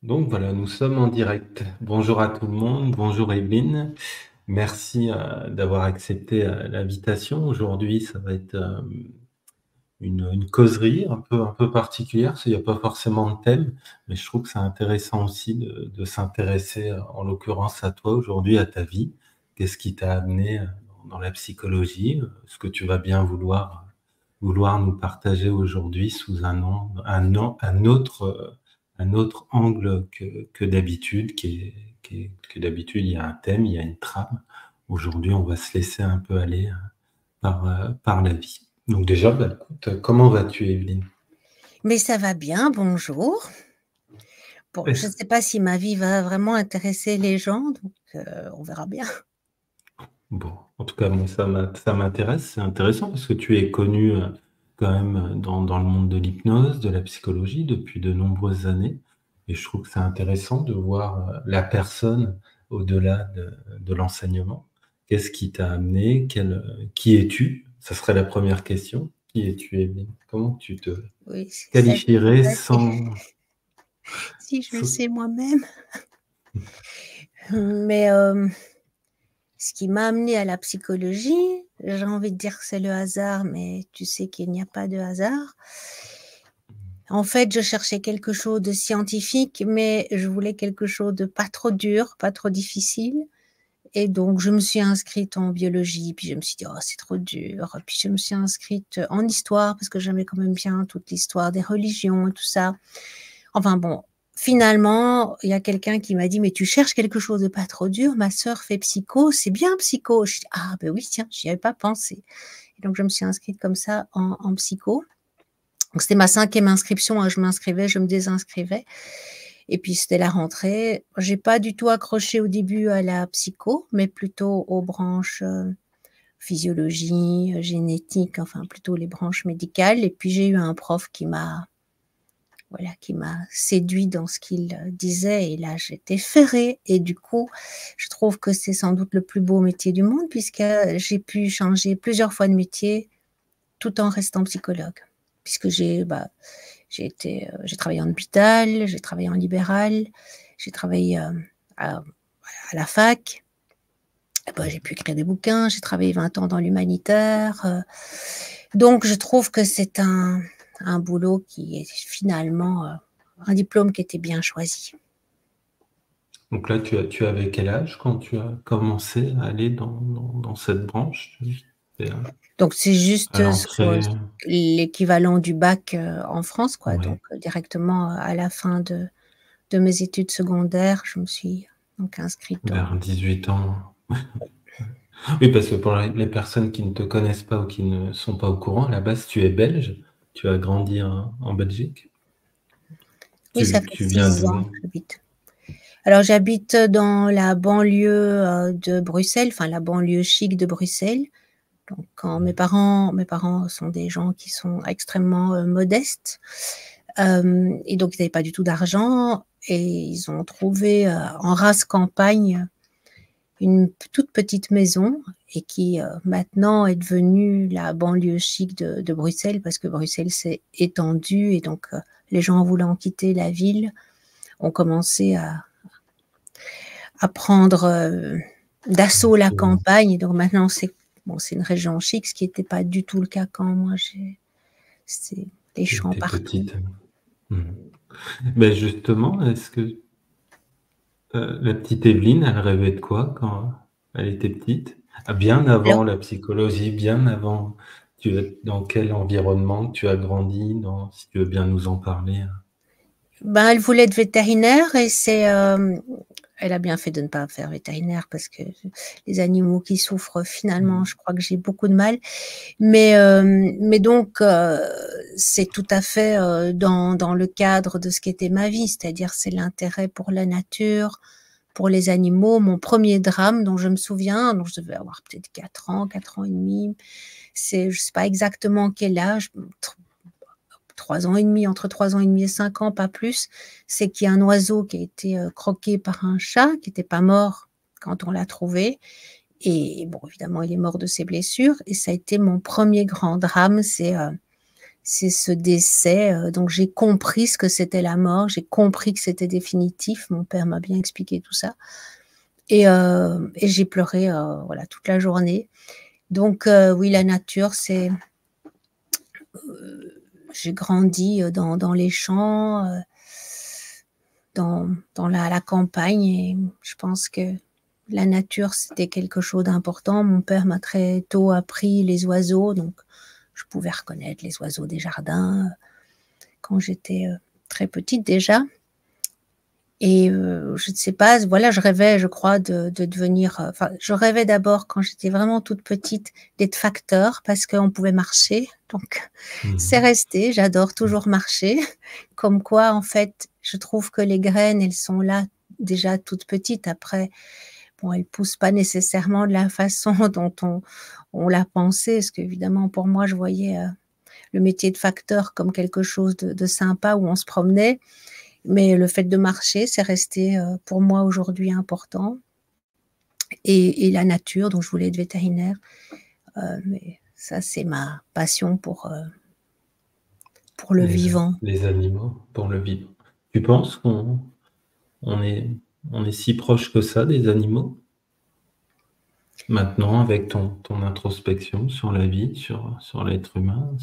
Donc voilà, nous sommes en direct. Bonjour à tout le monde, bonjour Evelyne. Merci d'avoir accepté l'invitation. Aujourd'hui, ça va être une causerie un peu particulière, parce qu'il n'y a pas forcément de thème, mais je trouve que c'est intéressant aussi de s'intéresser, en l'occurrence à toi aujourd'hui, à ta vie. Qu'est-ce qui t'a amené dans la psychologie, ce que tu vas bien vouloir nous partager aujourd'hui sous un autre angle que d'habitude, que d'habitude, il y a un thème, il y a une trame. Aujourd'hui, on va se laisser un peu aller par la vie. Donc déjà, bah, écoute, comment vas-tu, Evelyne? Mais ça va bien, bonjour. Bon, je ne Est-ce- sais pas si ma vie va vraiment intéresser les gens, donc on verra bien. Bon, en tout cas, moi, ça m'intéresse. C'est intéressant parce que tu es connu quand même dans le monde de l'hypnose, de la psychologie depuis de nombreuses années. Et je trouve que c'est intéressant de voir la personne au-delà de l'enseignement. Qu'est-ce qui t'a amené? Qui es-tu? Ça serait la première question. Qui es-tu, Evelyne? Comment tu te Oui, ça je qualifierais sais, sans... si je le sans- sais moi-même. Mais ce qui m'a amené à la psychologie, j'ai envie de dire que c'est le hasard, mais tu sais qu'il n'y a pas de hasard. En fait, je cherchais quelque chose de scientifique, mais je voulais quelque chose de pas trop dur, pas trop difficile. Et donc, je me suis inscrite en biologie, puis je me suis dit, oh, c'est trop dur. Puis je me suis inscrite en histoire, parce que j'aimais quand même bien toute l'histoire des religions et tout ça. Enfin bon, finalement, il y a quelqu'un qui m'a dit, mais tu cherches quelque chose de pas trop dur, ma sœur fait psycho, c'est bien psycho. Je dis, ah ben oui, tiens, j'y avais pas pensé. Et donc, je me suis inscrite comme ça en psycho. Donc, c'était ma 5e inscription, hein, je m'inscrivais, je me désinscrivais. Et puis c'était la rentrée. J'ai pas du tout accroché au début à la psycho, mais plutôt aux branches physiologie, génétique, enfin plutôt les branches médicales. Et puis j'ai eu un prof qui m'a séduit dans ce qu'il disait. Et là, j'étais ferrée. Et du coup, je trouve que c'est sans doute le plus beau métier du monde, puisque j'ai pu changer plusieurs fois de métier tout en restant psychologue. Puisque j'ai travaillé en hôpital, j'ai travaillé en libéral, j'ai travaillé à, à la fac. Et ben, j'ai pu écrire des bouquins, j'ai travaillé 20 ans dans l'humanitaire. Donc, je trouve que c'est un boulot qui est finalement un diplôme qui était bien choisi. Donc là, tu avais quel âge quand tu as commencé à aller dans cette branche? C'était Donc, c'est à juste l'entrée, l'équivalent du bac en France, quoi. ouais, Donc, directement à la fin de mes études secondaires, je me suis donc inscrite vers 18 ans. Oui, parce que pour les personnes qui ne te connaissent pas ou qui ne sont pas au courant, à la base, tu es belge, tu as grandi en Belgique. Oui, ça fait Tu viens 6 ans d'où? que j'habite. Alors, j'habite dans la banlieue de Bruxelles, enfin la banlieue chic de Bruxelles. Donc, quand mes parents sont des gens qui sont extrêmement modestes, et donc ils n'avaient pas du tout d'argent, et ils ont trouvé en rase campagne une toute petite maison, et qui maintenant est devenue la banlieue chic de Bruxelles, parce que Bruxelles s'est étendue, et donc les gens voulant quitter la ville ont commencé à prendre d'assaut la campagne. Et donc maintenant, c'est une région chic, ce qui n'était pas du tout le cas quand moi c'est des Tu champs étais partout. petite. Mhm. Ben justement, est-ce que la petite Evelyne, elle rêvait de quoi quand elle était petite? Ah, bien Alors, avant la psychologie, bien avant, dans quel environnement tu as grandi, si tu veux bien nous en parler. ben, elle voulait être vétérinaire, et elle a bien fait de ne pas faire vétérinaire, parce que les animaux qui souffrent, finalement, je crois que j'ai beaucoup de mal. Mais donc, c'est tout à fait dans le cadre de ce qu'était ma vie, c'est-à-dire c'est l'intérêt pour la nature, pour les animaux. Mon premier drame dont je me souviens, dont je devais avoir peut-être 4 ans et demi, je sais pas exactement quel âge, 3 ans et demi, entre 3 ans et demi et 5 ans, pas plus, c'est qu'il y a un oiseau qui a été croqué par un chat, qui n'était pas mort quand on l'a trouvé. Et bon, évidemment, il est mort de ses blessures. Et ça a été mon premier grand drame. c'est ce décès. Donc j'ai compris ce que c'était la mort, j'ai compris que c'était définitif. Mon père m'a bien expliqué tout ça. Et j'ai pleuré voilà, toute la journée. Donc oui, la nature, c'est... j'ai grandi dans les champs, dans la campagne, et je pense que la nature, c'était quelque chose d'important. Mon père m'a très tôt appris les oiseaux, donc je pouvais reconnaître les oiseaux des jardins quand j'étais très petite déjà. Et je ne sais pas, voilà, je rêvais, je crois, de devenir... Enfin, je rêvais d'abord, quand j'étais vraiment toute petite, d'être facteur, parce qu'on pouvait marcher. Donc, c'est resté, j'adore toujours marcher. Comme quoi, en fait, je trouve que les graines, elles sont là déjà toutes petites. Après, bon, elles poussent pas nécessairement de la façon dont on l'a pensé, parce qu'évidemment, pour moi, je voyais le métier de facteur comme quelque chose de sympa, où on se promenait. Mais le fait de marcher, c'est resté pour moi aujourd'hui important. Et la nature, donc je voulais être vétérinaire. Mais ça, c'est ma passion pour le vivant. Les animaux, pour le vivre. Tu penses qu'on est si proche que ça des animaux? Maintenant, avec ton introspection sur la vie, sur l'être humain,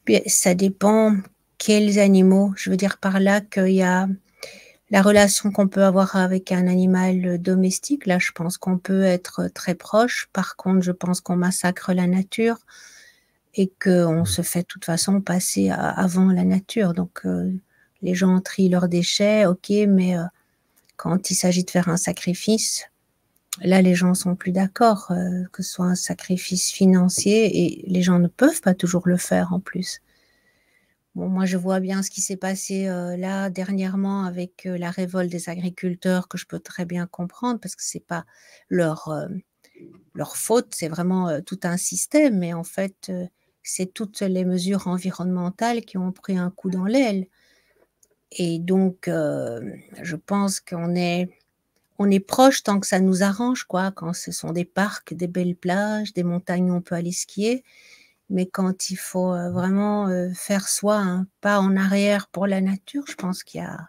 Puis, ça dépend quels animaux. Je veux dire par là qu'il y a la relation qu'on peut avoir avec un animal domestique. Là, je pense qu'on peut être très proche. Par contre, je pense qu'on massacre la nature et qu'on se fait de toute façon passer avant la nature. Donc, les gens trient leurs déchets, ok, mais quand il s'agit de faire un sacrifice, là, les gens sont plus d'accord, que ce soit un sacrifice financier, et les gens ne peuvent pas toujours le faire en plus. Bon, moi, je vois bien ce qui s'est passé là dernièrement avec la révolte des agriculteurs, que je peux très bien comprendre, parce que c'est pas leur faute, c'est vraiment tout un système. Mais en fait, c'est toutes les mesures environnementales qui ont pris un coup dans l'aile. Et donc, je pense qu'on est proche tant que ça nous arrange, quoi. Quand ce sont des parcs, des belles plages, des montagnes où on peut aller skier. Mais quand il faut vraiment faire soi un pas en arrière pour la nature, je pense qu'il y a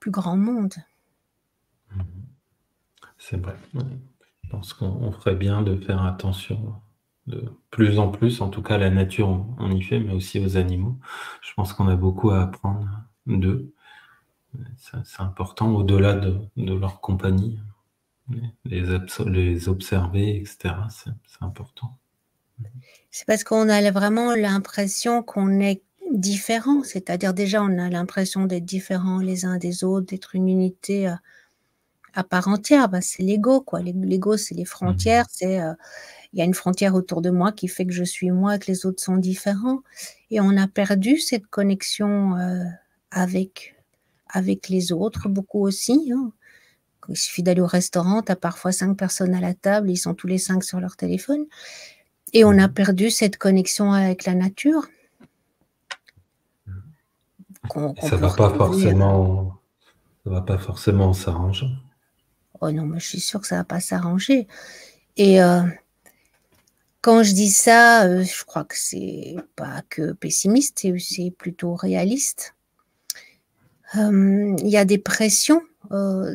plus grand monde. c'est vrai. Ouais. Je pense qu'on ferait bien de faire attention de plus en plus, en tout cas à la nature, on y fait, mais aussi aux animaux. Je pense qu'on a beaucoup à apprendre d'eux. C'est important, au-delà de leur compagnie, les observer, etc. C'est important. C'est parce qu'on a vraiment l'impression qu'on est différent. C'est-à-dire, déjà, on a l'impression d'être différents les uns des autres, d'être une unité à part entière. Ben, c'est l'ego, quoi. L'ego, c'est les frontières. C'est il y a une frontière autour de moi qui fait que je suis moi et que les autres sont différents. Et on a perdu cette connexion avec les autres, beaucoup aussi. Hein. Il suffit d'aller au restaurant, tu as parfois 5 personnes à la table, ils sont tous les 5 sur leur téléphone. Et on a perdu cette connexion avec la nature. Ça va pas forcément, ça va pas forcément s'arranger. Oh non, mais je suis sûre que ça va pas s'arranger. Et quand je dis ça, je crois que c'est pas que pessimiste, c'est plutôt réaliste. Il y a des pressions.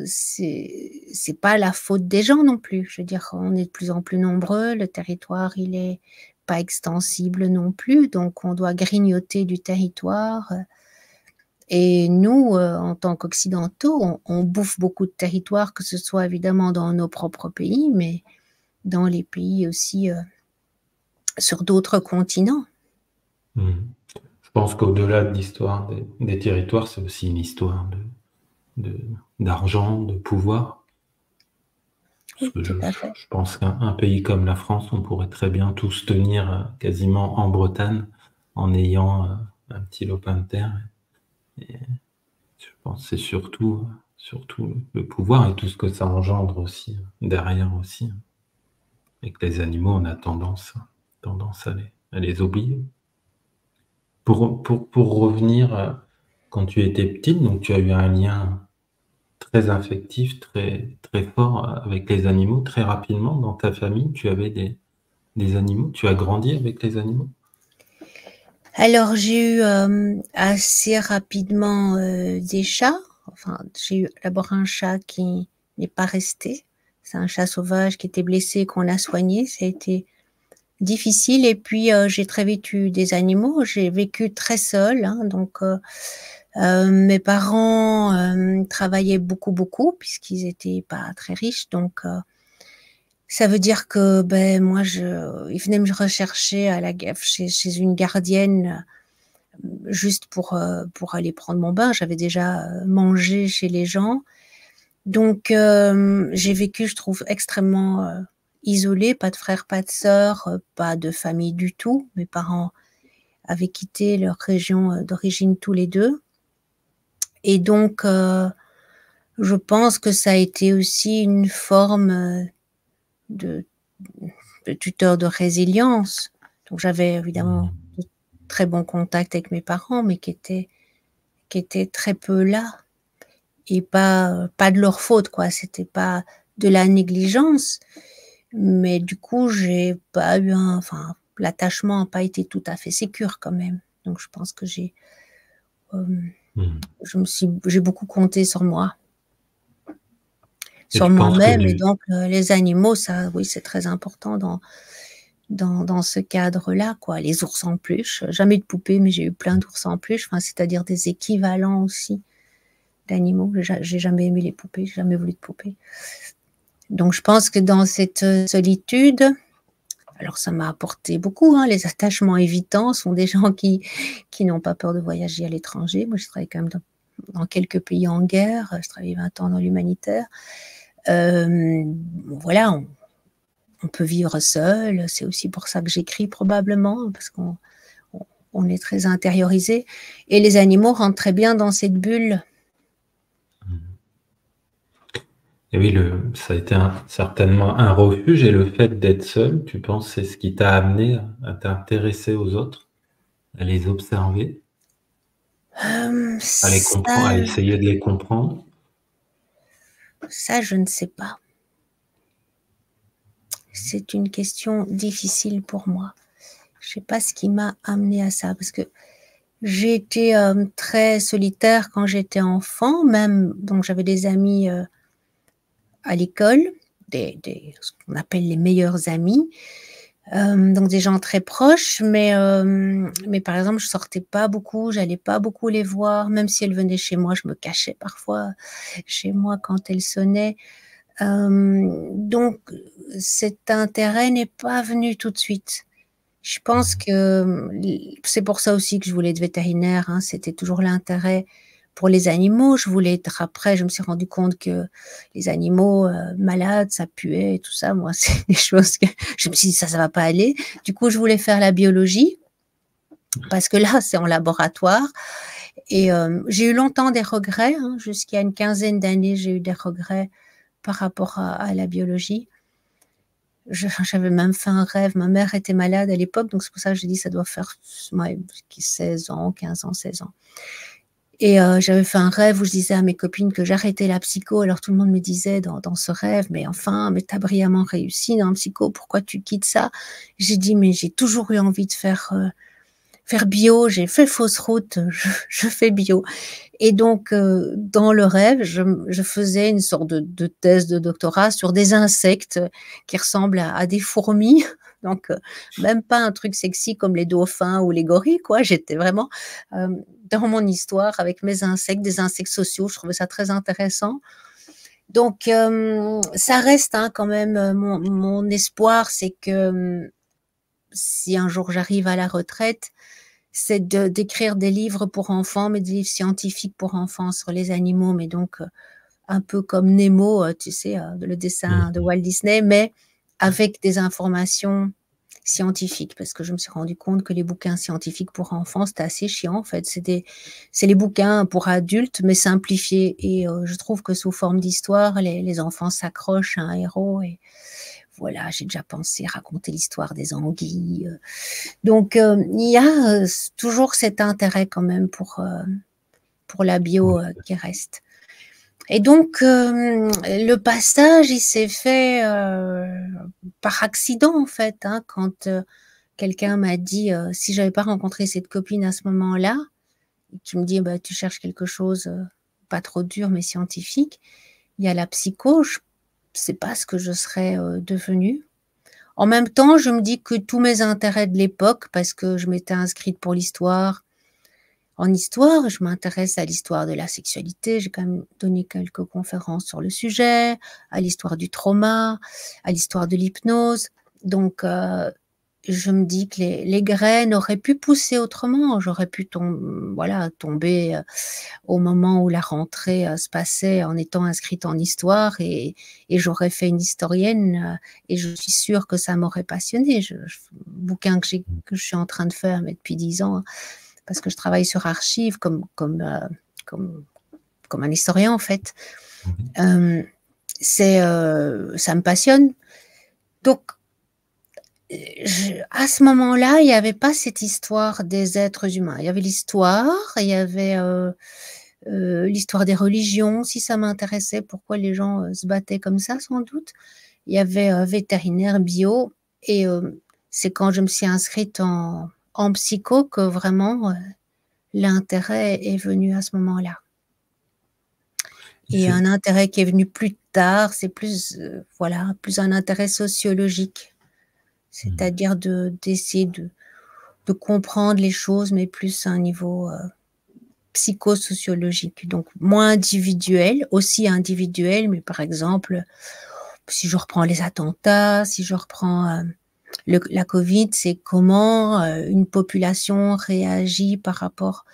C'est pas la faute des gens non plus. Je veux dire, on est de plus en plus nombreux, le territoire il est pas extensible non plus, donc on doit grignoter du territoire. Et nous, en tant qu'Occidentaux, on bouffe beaucoup de territoire, que ce soit évidemment dans nos propres pays, mais dans les pays aussi sur d'autres continents. Je pense qu'au-delà de l'histoire des territoires, c'est aussi une histoire d'argent, de pouvoir. Oui, tout à fait. Je pense qu'un pays comme la France, on pourrait très bien tous tenir quasiment en Bretagne en ayant un petit lopin de terre. Et je pense que c'est surtout le pouvoir et tout ce que ça engendre aussi, derrière aussi. Et que les animaux, on a tendance à les oublier. Pour revenir, quand tu étais petite, donc tu as eu un lien très affectif, très, très fort avec les animaux, très rapidement dans ta famille, tu avais des animaux, tu as grandi avec les animaux? Alors j'ai eu assez rapidement des chats. Enfin, j'ai eu d'abord un chat qui n'est pas resté. C'est un chat sauvage qui était blessé qu'on a soigné. Ça a été difficile. Et puis j'ai très vite eu des animaux. J'ai vécu très seule, hein, donc mes parents travaillaient beaucoup puisqu'ils étaient pas très riches. Donc ça veut dire que ben moi ils venaient me rechercher à chez une gardienne juste pour aller prendre mon bain. J'avais déjà mangé chez les gens. Donc, j'ai vécu, je trouve, extrêmement isolée, pas de frères, pas de sœurs, pas de famille du tout. Mes parents avaient quitté leur région d'origine tous les deux. Et donc, je pense que ça a été aussi une forme de, de tuteur de résilience. Donc, j'avais évidemment de très bons contacts avec mes parents, mais qui étaient très peu là. Et pas de leur faute, quoi. C'était pas de la négligence, mais du coup, j'ai pas eu enfin, l'attachement n'a pas été tout à fait sécure quand même. Donc, je pense que j'ai beaucoup compté sur moi, Et sur tu penses que moi-même, et donc les animaux, ça, oui, c'est très important dans ce cadre-là, quoi. Les ours en peluche, jamais de poupées, mais j'ai eu plein d'ours en peluche, enfin, c'est-à-dire des équivalents aussi d'animaux. J'ai jamais aimé les poupées, j'ai jamais voulu de poupées. Donc, je pense que dans cette solitude, alors ça m'a apporté beaucoup, hein, les attachements évitants sont des gens qui n'ont pas peur de voyager à l'étranger. Moi, je travaille quand même dans quelques pays en guerre, je travaillais 20 ans dans l'humanitaire. Voilà, on peut vivre seul, c'est aussi pour ça que j'écris probablement, parce qu'on est très intériorisé. Et les animaux rentrent très bien dans cette bulle. Et oui, ça a été certainement un refuge, et le fait d'être seul, tu penses, c'est ce qui t'a amené à t'intéresser aux autres, à les observer, à les comprendre, à essayer de les comprendre? Ça, je ne sais pas. C'est une question difficile pour moi. Je ne sais pas ce qui m'a amené à ça, parce que j'ai été très solitaire quand j'étais enfant, même, donc j'avais des amis à l'école, ce qu'on appelle les meilleurs amis, donc des gens très proches, mais par exemple, je sortais pas beaucoup, j'allais pas beaucoup les voir, même si elles venaient chez moi, je me cachais parfois chez moi quand elles sonnaient. Donc cet intérêt n'est pas venu tout de suite. Je pense que c'est pour ça aussi que je voulais être vétérinaire, hein, c'était toujours l'intérêt pour les animaux. Je voulais être après, je me suis rendu compte que les animaux malades, ça puait et tout ça. Moi, c'est des choses que je me suis dit ça va pas aller. Du coup, je voulais faire la biologie parce que là, c'est en laboratoire. Et j'ai eu longtemps des regrets, hein, jusqu'à une quinzaine d'années, j'ai eu des regrets par rapport à la biologie. J'avais même fait un rêve. Ma mère était malade à l'époque, donc c'est pour ça que j'ai dit ça doit faire 16 ans, 15 ans, 16 ans. Et j'avais fait un rêve où je disais à mes copines que j'arrêtais la psycho. Alors tout le monde me disait dans ce rêve, mais enfin, mais t'as brillamment réussi dans la psycho, pourquoi tu quittes ça? J'ai dit, mais j'ai toujours eu envie de faire bio, j'ai fait fausse route, je fais bio. Et donc, dans le rêve, je faisais une sorte de thèse de doctorat sur des insectes qui ressemblent à des fourmis. Donc, même pas un truc sexy comme les dauphins ou les gorilles, quoi. J'étais vraiment dans mon histoire avec mes insectes, des insectes sociaux. Je trouvais ça très intéressant. Donc, ça reste hein, quand même mon espoir, c'est que si un jour j'arrive à la retraite, c'est d'écrire des livres pour enfants, mais des livres scientifiques pour enfants sur les animaux, mais donc un peu comme Nemo, tu sais, le dessin de Walt Disney, mais avec des informations scientifiques, parce que je me suis rendu compte que les bouquins scientifiques pour enfants, c'était assez chiant, en fait. C'est les bouquins pour adultes, mais simplifiés. Et je trouve que sous forme d'histoire, les enfants s'accrochent à un héros. Et voilà, j'ai déjà pensé raconter l'histoire des anguilles. Donc, il y a toujours cet intérêt quand même pour la bio qui reste. Et donc, le passage, il s'est fait par accident, en fait, hein, quand quelqu'un m'a dit, si j'avais pas rencontré cette copine à ce moment-là, qui me dit, bah, tu cherches quelque chose pas trop dur mais scientifique, il y a la psycho, je sais pas ce que je serais devenue. En même temps, je me dis que tous mes intérêts de l'époque, parce que je m'étais inscrite pour l'histoire, en histoire, je m'intéresse à l'histoire de la sexualité, j'ai quand même donné quelques conférences sur le sujet, à l'histoire du trauma, à l'histoire de l'hypnose. Donc, je me dis que les graines auraient pu pousser autrement. J'aurais pu tomber au moment où la rentrée se passait en étant inscrite en histoire et j'aurais fait une historienne et je suis sûre que ça m'aurait passionnée. Bouquin que je suis en train de faire mais depuis 10 ans, parce que je travaille sur archives comme un historien en fait. Ça me passionne. Donc, à ce moment-là, il n'y avait pas cette histoire des êtres humains. Il y avait l'histoire, il y avait l'histoire des religions, si ça m'intéressait, pourquoi les gens se battaient comme ça, sans doute. Il y avait vétérinaire, bio, et c'est quand je me suis inscrite en psycho que vraiment l'intérêt est venu à ce moment-là. Et un intérêt qui est venu plus tard, c'est plus, plus un intérêt sociologique. C'est-à-dire d'essayer de comprendre les choses, mais plus à un niveau psychosociologique. Donc, moins individuel, aussi individuel, mais par exemple, si je reprends les attentats, si je reprends la Covid, c'est comment une population réagit par rapport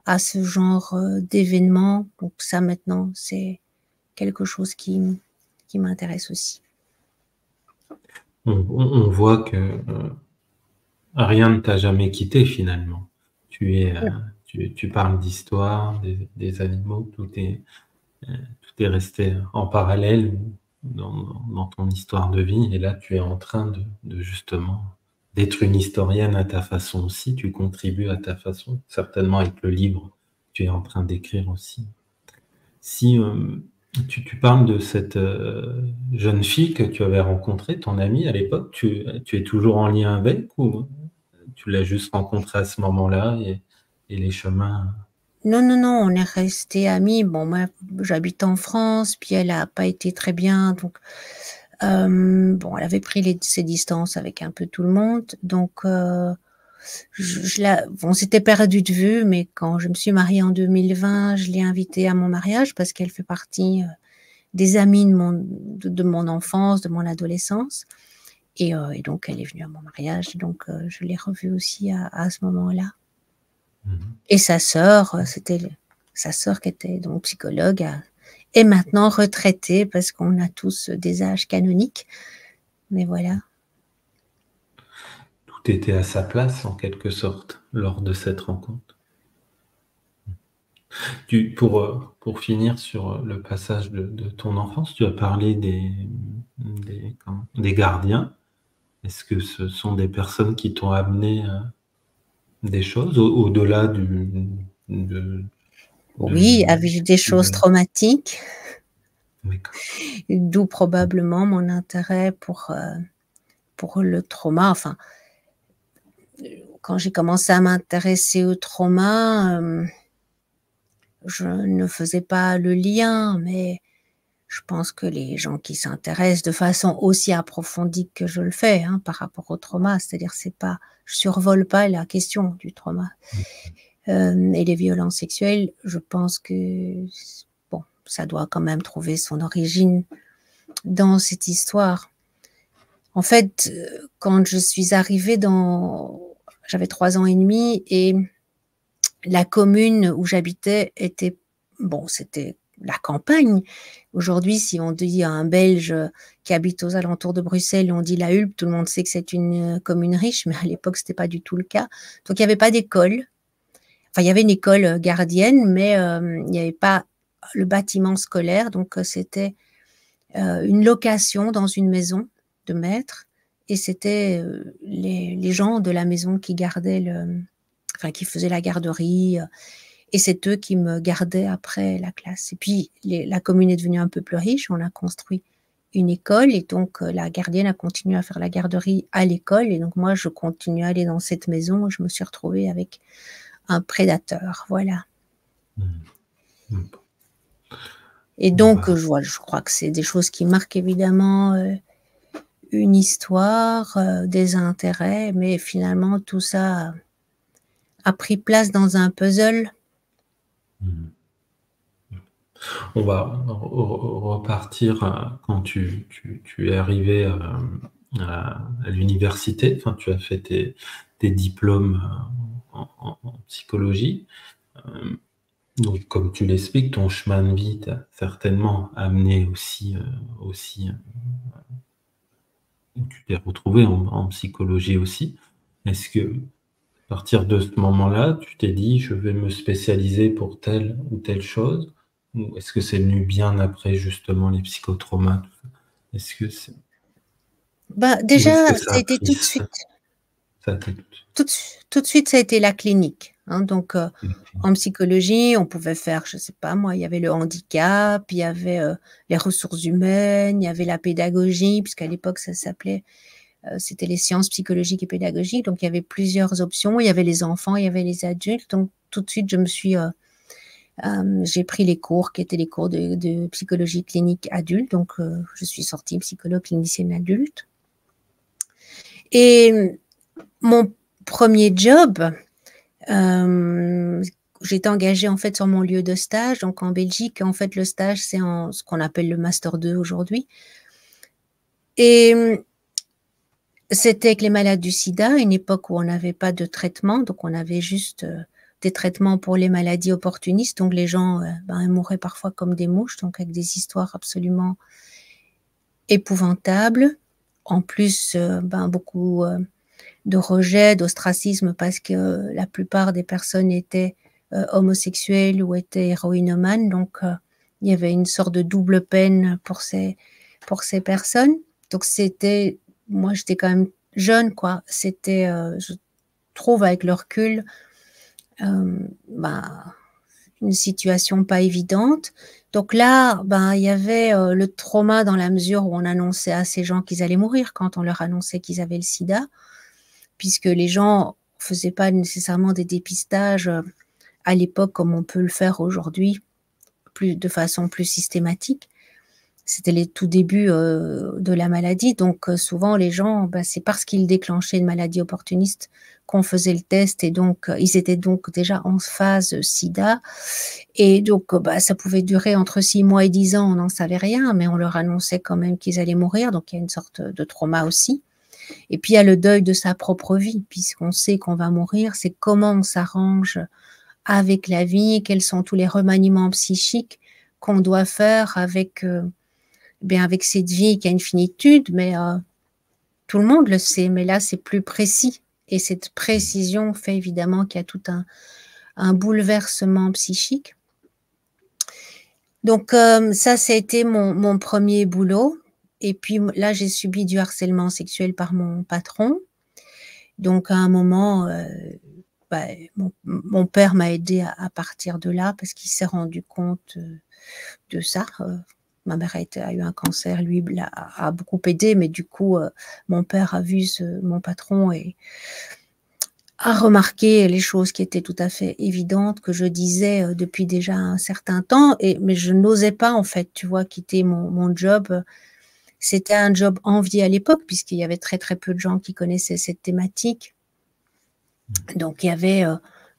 à ce genre d'événements. Donc ça, maintenant, c'est quelque chose qui m'intéresse aussi. On voit que rien ne t'a jamais quitté finalement. Tu parles d'histoire, des animaux, tout est resté en parallèle dans ton histoire de vie. Et là, tu es en train de justement d'être une historienne à ta façon aussi. Tu contribues à ta façon, certainement avec le livre que tu es en train d'écrire aussi. Si tu parles de cette jeune fille que tu avais rencontrée, ton amie à l'époque, tu es toujours en lien avec ou tu l'as juste rencontrée à ce moment-là et les chemins... Non, on est restés amis. Bon, moi, j'habite en France, puis elle a pas été très bien, donc elle avait pris ses distances avec un peu tout le monde, donc on s'était perdu de vue, mais quand je me suis mariée en 2020, je l'ai invitée à mon mariage parce qu'elle fait partie des amis de mon enfance, de mon adolescence, et donc elle est venue à mon mariage, donc je l'ai revue aussi à ce moment-là. Et sa sœur qui était donc psychologue, est maintenant retraitée parce qu'on a tous des âges canoniques. Mais voilà. Tout était à sa place en quelque sorte lors de cette rencontre. Pour finir sur le passage de ton enfance, tu as parlé des gardiens. Est-ce que ce sont des personnes qui t'ont amené des choses au-delà oui, avec des choses traumatiques, d'où probablement mon intérêt pour le trauma. Enfin, quand j'ai commencé à m'intéresser au trauma, je ne faisais pas le lien, mais je pense que les gens qui s'intéressent de façon aussi approfondie que je le fais par rapport au trauma, c'est-à-dire je survole pas la question du trauma. Et les violences sexuelles, je pense que ça doit quand même trouver son origine dans cette histoire. En fait, quand je suis arrivée j'avais 3 ans et demi et la commune où j'habitais c'était la campagne. Aujourd'hui, si on dit à un Belge qui habite aux alentours de Bruxelles, on dit la Hulpe, tout le monde sait que c'est une commune riche, mais à l'époque, c'était pas du tout le cas. Donc, il n'y avait pas d'école. Enfin, il y avait une école gardienne, mais il n'y avait pas le bâtiment scolaire. Donc, c'était une location dans une maison de maître. Et c'était les gens de la maison qui gardaient qui faisaient la garderie. Et c'est eux qui me gardaient après la classe. Et puis, la commune est devenue un peu plus riche. On a construit une école et donc la gardienne a continué à faire la garderie à l'école et donc moi je continue à aller dans cette maison et je me suis retrouvée avec un prédateur, voilà. Et Bon, donc bah, je crois que c'est des choses qui marquent évidemment une histoire, des intérêts, mais finalement tout ça a pris place dans un puzzle. on va repartir quand tu es arrivé à l'université. Enfin, tu as fait tes diplômes en psychologie. Donc, comme tu l'expliques, ton chemin de vie t'a certainement amené aussi, où tu t'es retrouvé en psychologie aussi. Est-ce que, à partir de ce moment-là, tu t'es dit, je vais me spécialiser pour telle ou telle chose? Ou est-ce que c'est venu bien après, justement, les psychotraumas, tout ça? Est-ce que c'est, Bah, ou est-ce déjà, que ça ça a a été pris tout de suite. ça a été Tout de suite, ça a été la clinique, hein. Donc, en psychologie, on pouvait faire, je sais pas moi, il y avait le handicap, il y avait les ressources humaines, il y avait la pédagogie, puisqu'à l'époque, ça s'appelait, c'était les sciences psychologiques et pédagogiques. Donc, il y avait plusieurs options. Il y avait les enfants, il y avait les adultes. Donc, tout de suite, j'ai pris les cours qui étaient les cours de psychologie clinique adulte. Donc, je suis sortie psychologue clinicienne adulte. Et mon premier job, j'étais engagée en fait sur mon lieu de stage, donc en Belgique. En fait, le stage, c'est en ce qu'on appelle le Master 2 aujourd'hui. Et c'était avec les malades du sida, une époque où on n'avait pas de traitement, donc on avait juste des traitements pour les maladies opportunistes. Donc les gens ils mouraient parfois comme des mouches, donc avec des histoires absolument épouvantables. En plus, beaucoup de rejet, d'ostracisme, parce que la plupart des personnes étaient homosexuelles ou étaient héroïnomanes. Donc, il y avait une sorte de double peine pour ces personnes. Donc, moi, j'étais quand même jeune, quoi. C'était, je trouve, avec le recul, euh, ben, une situation pas évidente. Donc là, il y avait le trauma dans la mesure où on annonçait à ces gens qu'ils allaient mourir quand on leur annonçait qu'ils avaient le sida, puisque les gens ne faisaient pas nécessairement des dépistages à l'époque comme on peut le faire aujourd'hui, de façon plus systématique. C'était les tout débuts de la maladie, donc souvent les gens, c'est parce qu'ils déclenchaient une maladie opportuniste qu'on faisait le test, et donc ils étaient donc déjà en phase sida, et donc ça pouvait durer entre 6 mois et 10 ans, on n'en savait rien, mais on leur annonçait quand même qu'ils allaient mourir, donc il y a une sorte de trauma aussi. Et puis il y a le deuil de sa propre vie, puisqu'on sait qu'on va mourir, c'est comment on s'arrange avec la vie, quels sont tous les remaniements psychiques qu'on doit faire avec cette vie qui a une finitude, mais tout le monde le sait, mais là c'est plus précis. Et cette précision fait évidemment qu'il y a tout un bouleversement psychique. Donc ça a été mon premier boulot. Et puis là, j'ai subi du harcèlement sexuel par mon patron. Donc à un moment, mon père m'a aidé à partir de là, parce qu'il s'est rendu compte de ça. Ma mère a eu un cancer, lui a beaucoup aidé, mais du coup, mon père a vu mon patron et a remarqué les choses qui étaient tout à fait évidentes, que je disais depuis déjà un certain temps, mais je n'osais pas, en fait, tu vois, quitter mon job. C'était un job envié à l'époque, puisqu'il y avait très très peu de gens qui connaissaient cette thématique. Donc il y avait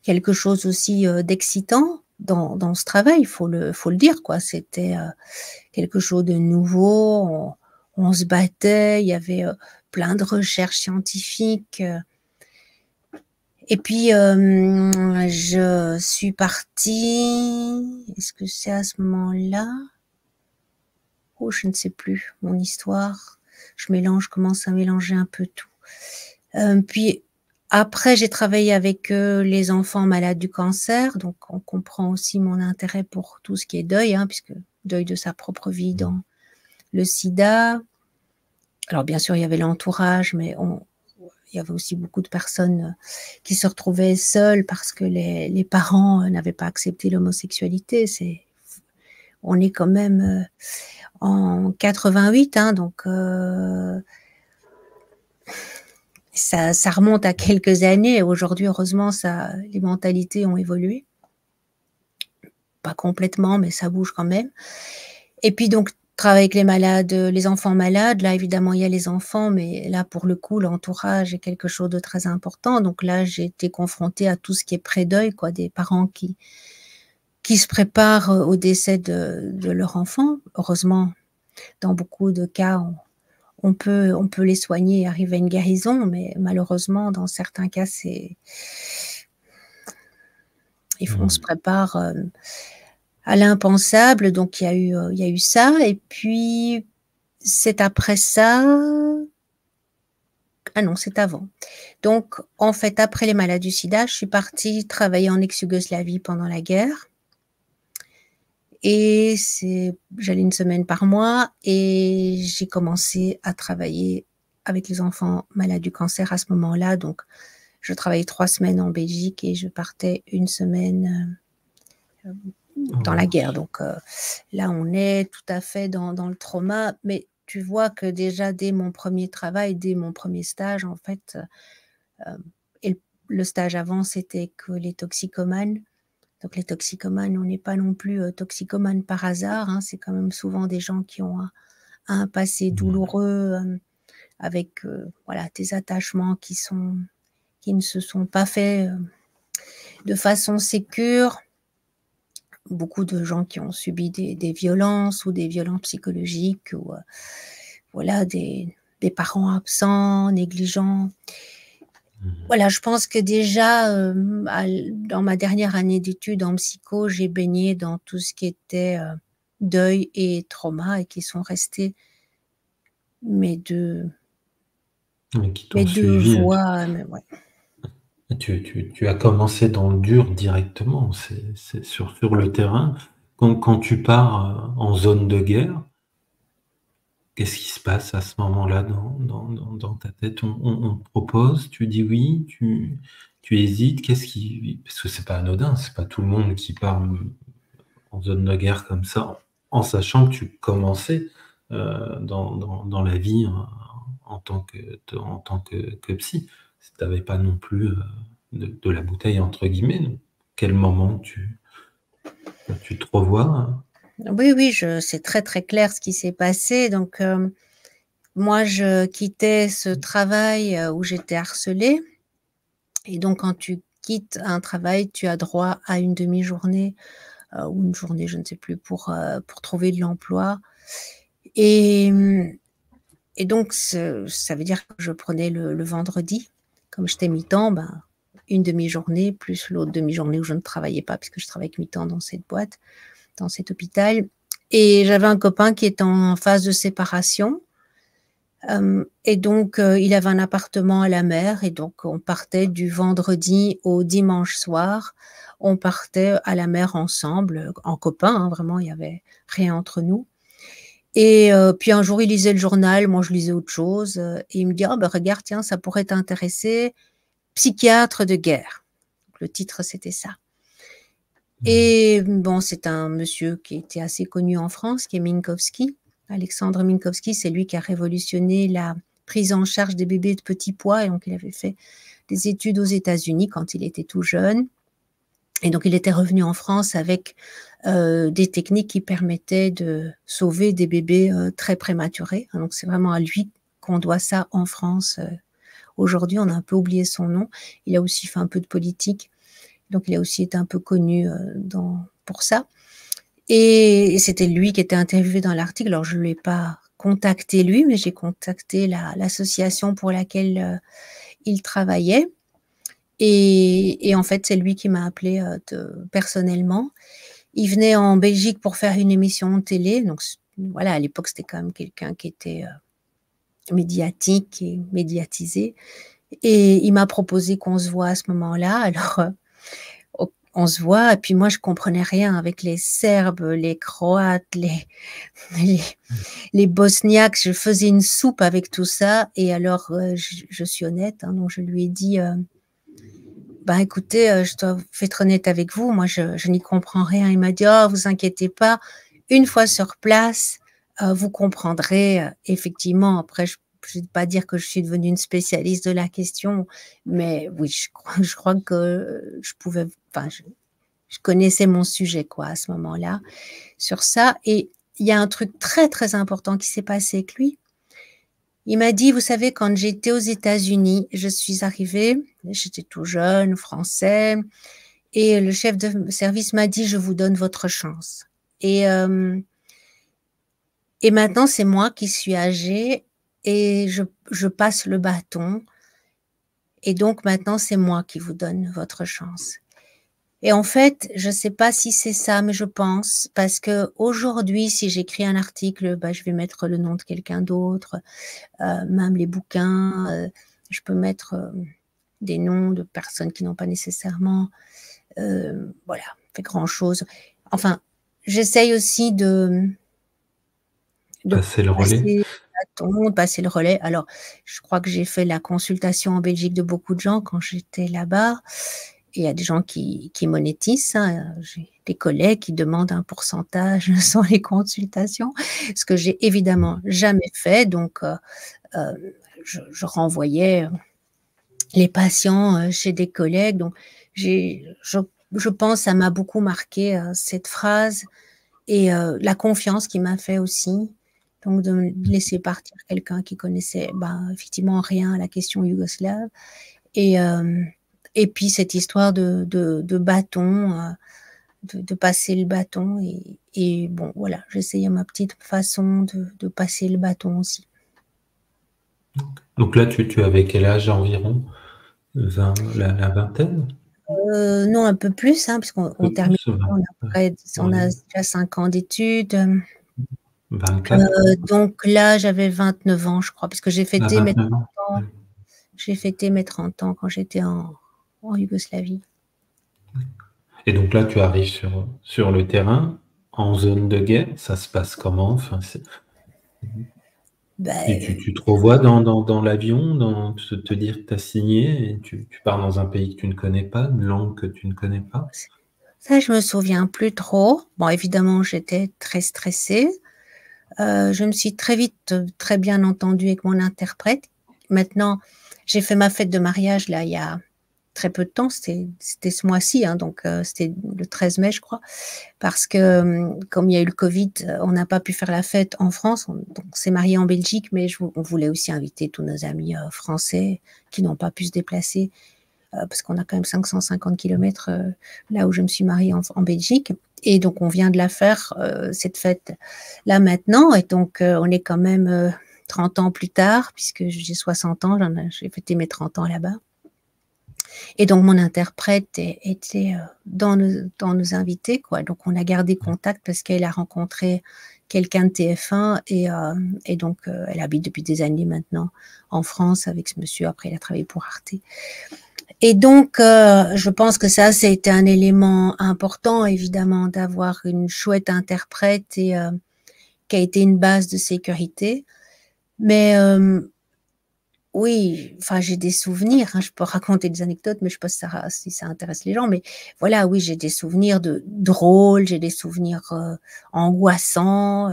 quelque chose aussi d'excitant dans ce travail, il faut le dire, quoi. C'était quelque chose de nouveau, on se battait, il y avait plein de recherches scientifiques. Et puis, je suis partie, est-ce que c'est à ce moment-là? Oh, je ne sais plus, mon histoire. Je commence à mélanger un peu tout. Puis, après, j'ai travaillé avec les enfants malades du cancer, donc on comprend aussi mon intérêt pour tout ce qui est deuil, puisque deuil de sa propre vie dans le sida. Alors, bien sûr, il y avait l'entourage, mais il y avait aussi beaucoup de personnes qui se retrouvaient seules parce que les parents n'avaient pas accepté l'homosexualité. On est quand même en 88, hein, donc ça remonte à quelques années. Aujourd'hui, heureusement, les mentalités ont évolué. Pas complètement, mais ça bouge quand même. Et puis donc, travailler avec les malades, les enfants malades. Là, évidemment, il y a les enfants, mais là, pour le coup, l'entourage est quelque chose de très important. Donc là, j'ai été confrontée à tout ce qui est pré-deuil, quoi, des parents qui se préparent au décès de leur enfant. Heureusement, dans beaucoup de cas, on peut les soigner et arriver à une guérison, mais malheureusement, dans certains cas, on se prépare à l'impensable. Donc, il y a eu ça. Et puis, c'est après ça... Ah non, c'est avant. Donc, en fait, après les maladies du sida, je suis partie travailler en ex-Yougoslavie pendant la guerre. Et j'allais une semaine par mois et j'ai commencé à travailler avec les enfants malades du cancer à ce moment-là. Donc, je travaillais 3 semaines en Belgique et je partais une semaine dans la guerre. Donc, là, on est tout à fait dans le trauma. Mais tu vois que déjà, dès mon premier travail, dès mon premier stage, en fait, et le stage avant, c'était que les toxicomanes. Donc les toxicomanes, on n'est pas non plus toxicomanes par hasard, hein, c'est quand même souvent des gens qui ont un passé douloureux avec voilà, des attachements qui ne se sont pas faits de façon sécure. Beaucoup de gens qui ont subi des violences ou des violences psychologiques ou voilà, des parents absents, négligents. Voilà, je pense que déjà, dans ma dernière année d'études en psycho, j'ai baigné dans tout ce qui était deuil et trauma et qui sont restés mes deux qui t'ont suivi. voies. Mais ouais. Tu as commencé dans le dur directement, c'est sur le terrain. Quand tu pars en zone de guerre, qu'est-ce qui se passe à ce moment-là dans ta tête? On te propose, tu dis oui, tu hésites, parce que c'est pas anodin, c'est pas tout le monde qui part en zone de guerre comme ça, en sachant que tu commençais dans la vie en tant que psy. Tu n'avais pas non plus de la bouteille entre guillemets. Donc, quel moment tu te revois, hein? Oui, c'est très très clair ce qui s'est passé. Donc moi, je quittais ce travail où j'étais harcelée. Et donc, quand tu quittes un travail, tu as droit à une demi-journée ou une journée, je ne sais plus, pour trouver de l'emploi. Et donc, ça veut dire que je prenais le vendredi. Comme j'étais mi-temps, ben, une demi-journée, plus l'autre demi-journée où je ne travaillais pas, puisque je travaillais que mi-temps dans cette boîte, dans cet hôpital. Et j'avais un copain qui est en phase de séparation. Et donc, il avait un appartement à la mer. Et donc, on partait du vendredi au dimanche soir. On partait à la mer ensemble, en copains, hein, vraiment, il n'y avait rien entre nous. Et puis un jour, il lisait le journal, moi je lisais autre chose, et il me dit, oh, ben, regarde, tiens, ça pourrait t'intéresser, psychiatre de guerre. Donc, le titre, c'était ça. Et bon, c'est un monsieur qui était assez connu en France, qui est Minkowski. Alexandre Minkowski, c'est lui qui a révolutionné la prise en charge des bébés de petit poids, et donc il avait fait des études aux États-Unis quand il était tout jeune. Et donc, il était revenu en France avec des techniques qui permettaient de sauver des bébés très prématurés. Donc, c'est vraiment à lui qu'on doit ça en France. Aujourd'hui, on a un peu oublié son nom. Il a aussi fait un peu de politique. Donc, il a aussi été un peu connu pour ça. Et c'était lui qui était interviewé dans l'article. Alors, je ne l'ai pas contacté lui, mais j'ai contacté l'association pour laquelle il travaillait. Et en fait, c'est lui qui m'a appelé personnellement. Il venait en Belgique pour faire une émission de télé. Donc, voilà, à l'époque, c'était quand même quelqu'un qui était médiatique et médiatisé. Et il m'a proposé qu'on se voit à ce moment-là. Alors, on se voit. Et puis, moi, je comprenais rien avec les Serbes, les Croates, les Bosniaques. Je faisais une soupe avec tout ça. Et alors, je suis honnête, hein, donc je lui ai dit... Ben écoutez, je dois être honnête avec vous, moi je n'y comprends rien. Il m'a dit, oh, vous inquiétez pas, une fois sur place, vous comprendrez effectivement, après je ne vais pas dire que je suis devenue une spécialiste de la question, mais oui, je crois que je pouvais, enfin, je connaissais mon sujet quoi à ce moment-là sur ça. Et il y a un truc très très important qui s'est passé avec lui. Il m'a dit, vous savez, quand j'étais aux États-Unis, je suis arrivée, j'étais tout jeune, français, et le chef de service m'a dit, je vous donne votre chance. Et maintenant, c'est moi qui suis âgée et je passe le bâton. Et donc maintenant, c'est moi qui vous donne votre chance. Et en fait, je ne sais pas si c'est ça, mais je pense, parce que aujourd'hui, si j'écris un article, bah, je vais mettre le nom de quelqu'un d'autre, même les bouquins, je peux mettre des noms de personnes qui n'ont pas nécessairement, voilà, fait grand-chose. Enfin, j'essaye aussi de Passer le relais. passer le bâton, de passer le relais. Alors, je crois que j'ai fait la consultation en Belgique de beaucoup de gens quand j'étais là-bas. Et il y a des gens qui monétisent. Hein. J'ai des collègues qui demandent un pourcentage sur les consultations, ce que j'ai évidemment jamais fait. Donc, je renvoyais les patients chez des collègues. Donc, je pense que ça m'a beaucoup marqué cette phrase et la confiance qu'il m'a fait aussi. Donc, de me laisser partir quelqu'un qui connaissait effectivement rien à la question yougoslave. Et puis, cette histoire de bâton, de passer le bâton. Et bon, voilà, j'essayais ma petite façon de passer le bâton aussi. Donc là, tu avais quel âge environ? La vingtaine? Non, un peu plus, hein, puisqu'on Un peu termine, plus, on a ouais. déjà 5 ans d'études. 24? Donc là, j'avais 29 ans, je crois, parce que j'ai À fêté mes 29 ans. 30 ans. J'ai fêté mes 30 ans quand j'étais en Yougoslavie. Et donc là, tu arrives sur le terrain, en zone de guerre. Ça se passe comment? Enfin, Ben, tu te revois dans l'avion, te dire que tu as signé, et tu pars dans un pays que tu ne connais pas, une langue que tu ne connais pas. ça, je me souviens plus trop. Bon, évidemment, j'étais très stressée. Je me suis très vite, très bien entendue avec mon interprète. Maintenant, j'ai fait ma fête de mariage là il y a très peu de temps. C'était ce mois-ci, hein, donc c'était le 13 mai, je crois. Parce que comme il y a eu le Covid, on n'a pas pu faire la fête en France. Donc, on s'est marié en Belgique, mais on voulait aussi inviter tous nos amis français qui n'ont pas pu se déplacer parce qu'on a quand même 550 kilomètres là où je me suis mariée en Belgique. Et donc, on vient de la faire, cette fête là maintenant. Et donc, on est quand même 30 ans plus tard, puisque j'ai 60 ans, j'ai fêté mes 30 ans là-bas. Et donc, mon interprète était dans nos invités, quoi. Donc, on a gardé contact parce qu'elle a rencontré quelqu'un de TF1 et donc, elle habite depuis des années maintenant en France avec ce monsieur. Après, elle a travaillé pour Arte. Et donc, je pense que ça a été un élément important, évidemment, d'avoir une chouette interprète et qui a été une base de sécurité. Mais oui, enfin, j'ai des souvenirs, hein, je peux raconter des anecdotes, mais je ne sais pas si ça intéresse les gens. Mais voilà, oui, j'ai des souvenirs drôles, j'ai des souvenirs angoissants.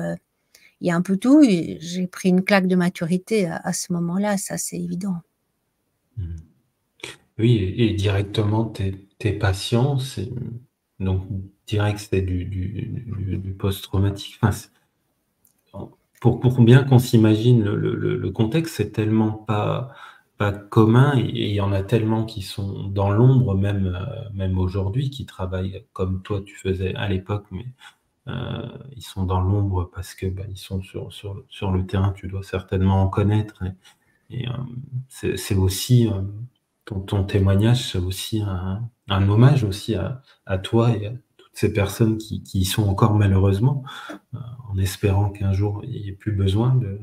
Il y a un peu tout. J'ai pris une claque de maturité à ce moment-là, ça c'est évident. Oui, et directement, tes patients, donc direct, c'est du post-traumatique. Enfin, pour bien qu'on s'imagine le contexte, c'est tellement pas commun, et il y en a tellement qui sont dans l'ombre, même aujourd'hui, qui travaillent comme toi tu faisais à l'époque, mais ils sont dans l'ombre parce que ils sont sur le terrain. Tu dois certainement en connaître. Et c'est aussi ton témoignage, c'est aussi un hommage aussi à toi et à toutes ces personnes qui y sont encore malheureusement, en espérant qu'un jour il n'y ait plus besoin de-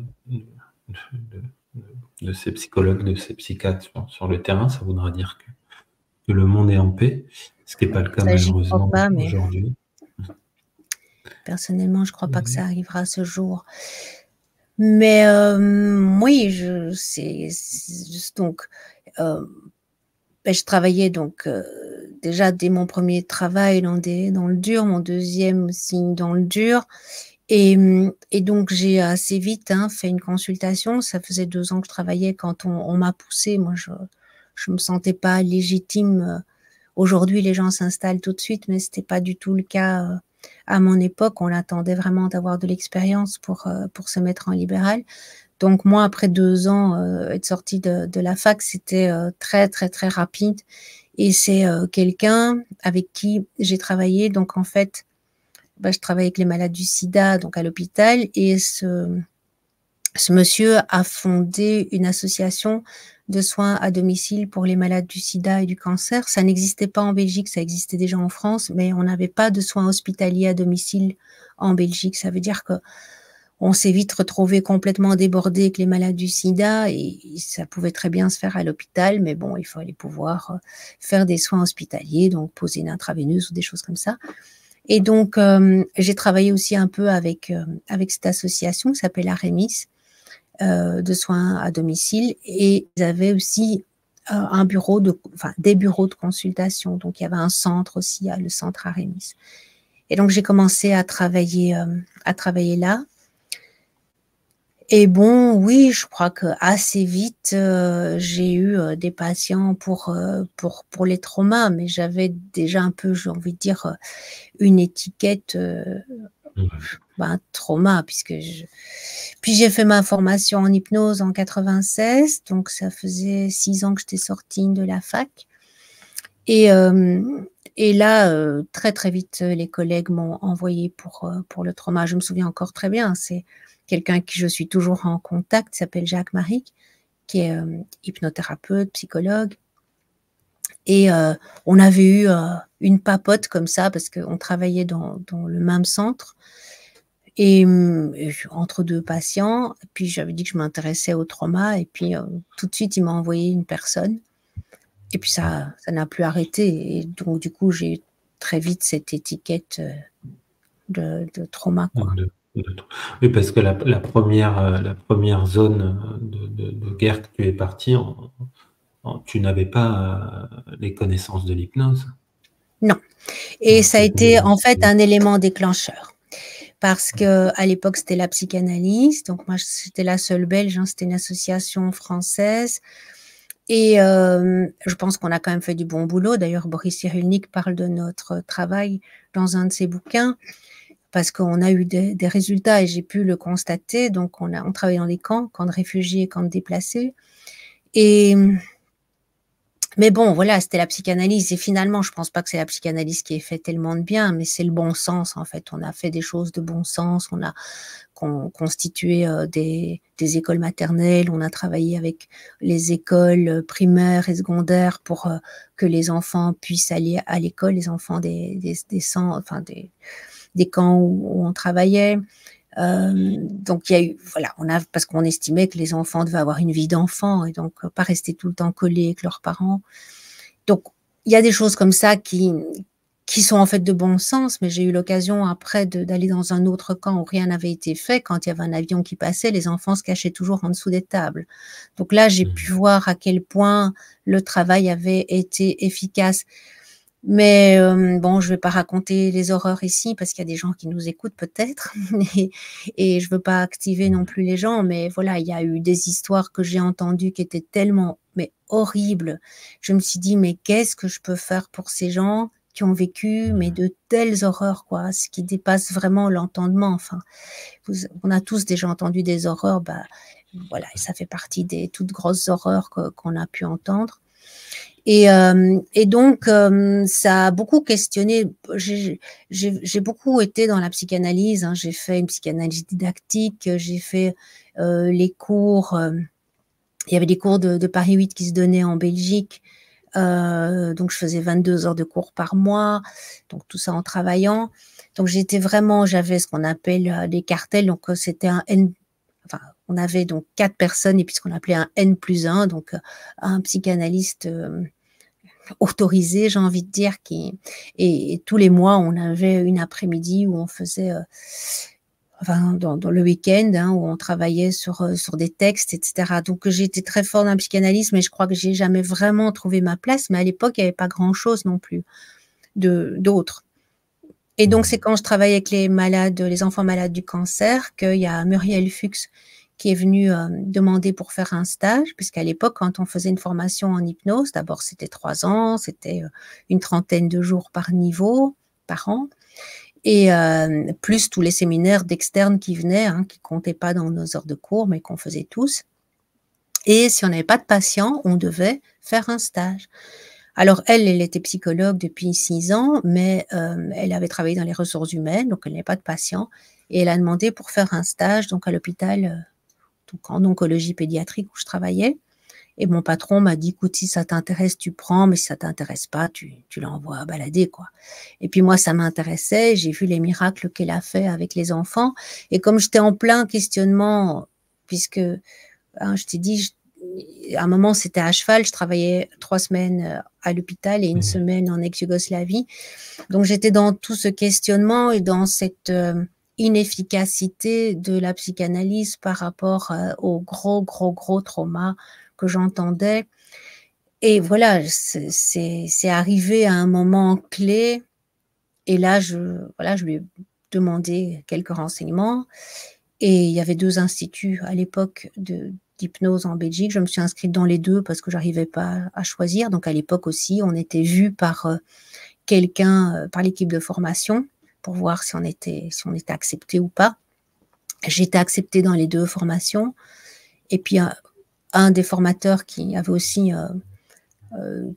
de ces psychologues, de ces psychiatres sur le terrain. Ça voudra dire que le monde est en paix, ce qui n'est pas le cas Ça, j'y crois malheureusement pas, mais aujourd'hui. personnellement, je crois pas que ça arrivera ce jour. Mais oui, donc euh, je travaillais donc déjà dès mon premier travail dans le dur, mon deuxième aussi dans le dur, Et donc, j'ai assez vite fait une consultation. Ça faisait 2 ans que je travaillais quand on m'a poussée. Moi, je me sentais pas légitime. Aujourd'hui, les gens s'installent tout de suite, mais c'était pas du tout le cas à mon époque. On attendait vraiment d'avoir de l'expérience pour se mettre en libéral. Donc moi, après 2 ans, être sortie de la fac, c'était très, très, très rapide. Et c'est quelqu'un avec qui j'ai travaillé. Donc en fait, je travaillais avec les malades du sida, donc à l'hôpital. Et ce monsieur a fondé une association de soins à domicile pour les malades du sida et du cancer. Ça n'existait pas en Belgique, ça existait déjà en France, mais on n'avait pas de soins hospitaliers à domicile en Belgique. Ça veut dire que on s'est vite retrouvé complètement débordé avec les malades du sida et ça pouvait très bien se faire à l'hôpital, mais bon, il fallait pouvoir faire des soins hospitaliers, donc poser une intraveineuse ou des choses comme ça. Et donc, j'ai travaillé aussi un peu avec cette association qui s'appelle Aremis, de soins à domicile, et ils avaient aussi des bureaux de consultation. Donc, il y avait un centre aussi, le centre Aremis. Et donc, j'ai commencé à travailler là. Et bon, oui, je crois que assez vite, j'ai eu des patients pour les traumas, mais j'avais déjà un peu, j'ai envie de dire, une étiquette trauma, puis j'ai fait ma formation en hypnose en 96, donc ça faisait 6 ans que j'étais sortie de la fac. Et là, très très vite, les collègues m'ont envoyé pour le trauma. Je me souviens encore très bien, c'est quelqu'un qui je suis toujours en contact, s'appelle Jacques Maric, qui est hypnothérapeute, psychologue. Et on avait eu une papote comme ça, parce qu'on travaillait dans le même centre, et entre 2 patients. Puis j'avais dit que je m'intéressais au trauma, et puis tout de suite, il m'a envoyé une personne. Et puis ça n'a plus arrêté. Et donc, du coup, j'ai eu très vite cette étiquette de trauma, quoi. Oui, parce que la première zone de guerre que tu es parti, tu n'avais pas les connaissances de l'hypnose. Non. Et ça a été en fait un élément déclencheur. Parce que à l'époque, c'était la psychanalyse. Donc moi, j'étais la seule Belge, c'était une association française. Et je pense qu'on a quand même fait du bon boulot. D'ailleurs, Boris Cyrulnik parle de notre travail dans un de ses bouquins, parce qu'on a eu des résultats et j'ai pu le constater. Donc, on travaille dans des camps de réfugiés, camps de déplacés. Mais bon, voilà, c'était la psychanalyse. Et finalement, je pense pas que c'est la psychanalyse qui ait fait tellement de bien, mais c'est le bon sens, en fait. On a fait des choses de bon sens. On a constitué des écoles maternelles. On a travaillé avec les écoles primaires et secondaires pour que les enfants puissent aller à l'école, les enfants des camps où on travaillait. Donc il y a eu, voilà, parce qu'on estimait que les enfants devaient avoir une vie d'enfant et donc pas rester tout le temps collés avec leurs parents. Donc il y a des choses comme ça qui sont en fait de bon sens, mais j'ai eu l'occasion après d'aller dans un autre camp où rien n'avait été fait. Quand il y avait un avion qui passait, les enfants se cachaient toujours en dessous des tables. Donc là, j'ai pu voir à quel point le travail avait été efficace. Mais bon, je vais pas raconter les horreurs ici parce qu'il y a des gens qui nous écoutent peut-être, et je veux pas activer non plus les gens. Mais voilà, il y a eu des histoires que j'ai entendues qui étaient tellement horribles. Je me suis dit, mais qu'est-ce que je peux faire pour ces gens qui ont vécu de telles horreurs, quoi, ce qui dépasse vraiment l'entendement. Enfin, on a tous déjà entendu des horreurs, voilà, ça fait partie des toutes grosses horreurs qu'on a pu entendre. Et donc, ça a beaucoup questionné. J'ai beaucoup été dans la psychanalyse. J'ai fait une psychanalyse didactique. J'ai fait les cours. Il y avait des cours de Paris 8 qui se donnaient en Belgique. Donc, je faisais 22 heures de cours par mois. Donc, tout ça en travaillant. Donc, j'avais ce qu'on appelle des cartels. Donc, c'était un N. Enfin, on avait donc 4 personnes et puis ce qu'on appelait un N+1. Donc, un psychanalyste autorisé, j'ai envie de dire, et tous les mois, on avait une après-midi où on faisait, dans le week-end, où on travaillait sur des textes, etc. Donc, j'ai été très fort dans la psychanalyse, mais je crois que j'ai jamais vraiment trouvé ma place. Mais à l'époque, il n'y avait pas grand-chose non plus d'autre. Et donc, c'est quand je travaille avec les enfants malades du cancer, qu'il y a Muriel Fuchs qui est venue demander pour faire un stage, puisqu'à l'époque, quand on faisait une formation en hypnose, d'abord c'était 3 ans, c'était une trentaine de jours par niveau, par an, et plus tous les séminaires d'externes qui venaient, qui comptaient pas dans nos heures de cours, mais qu'on faisait tous. Et si on n'avait pas de patients, on devait faire un stage. Alors elle était psychologue depuis 6 ans, mais elle avait travaillé dans les ressources humaines, donc elle n'avait pas de patients, et elle a demandé pour faire un stage donc à l'hôpital, donc en oncologie pédiatrique où je travaillais. Et mon patron m'a dit, écoute, si ça t'intéresse, tu prends, mais si ça t'intéresse pas, tu l'envoies balader, quoi. Et puis moi, ça m'intéressait, j'ai vu les miracles qu'elle a fait avec les enfants, et comme j'étais en plein questionnement, puisque, je t'ai dit, à un moment, c'était à cheval, je travaillais 3 semaines à l'hôpital et 1 semaine en ex-Yougoslavie. Donc, j'étais dans tout ce questionnement et dans cette inefficacité de la psychanalyse par rapport au gros trauma que j'entendais. Et voilà, c'est arrivé à un moment clé. Et là, je lui ai demandé quelques renseignements. Et il y avait 2 instituts à l'époque d'hypnose en Belgique. Je me suis inscrite dans les 2 parce que j'arrivais pas à choisir. Donc à l'époque aussi, on était vu par quelqu'un, par l'équipe de formation, pour voir si on était accepté ou pas. J'étais acceptée dans les 2 formations. Et puis un des formateurs qui avait aussi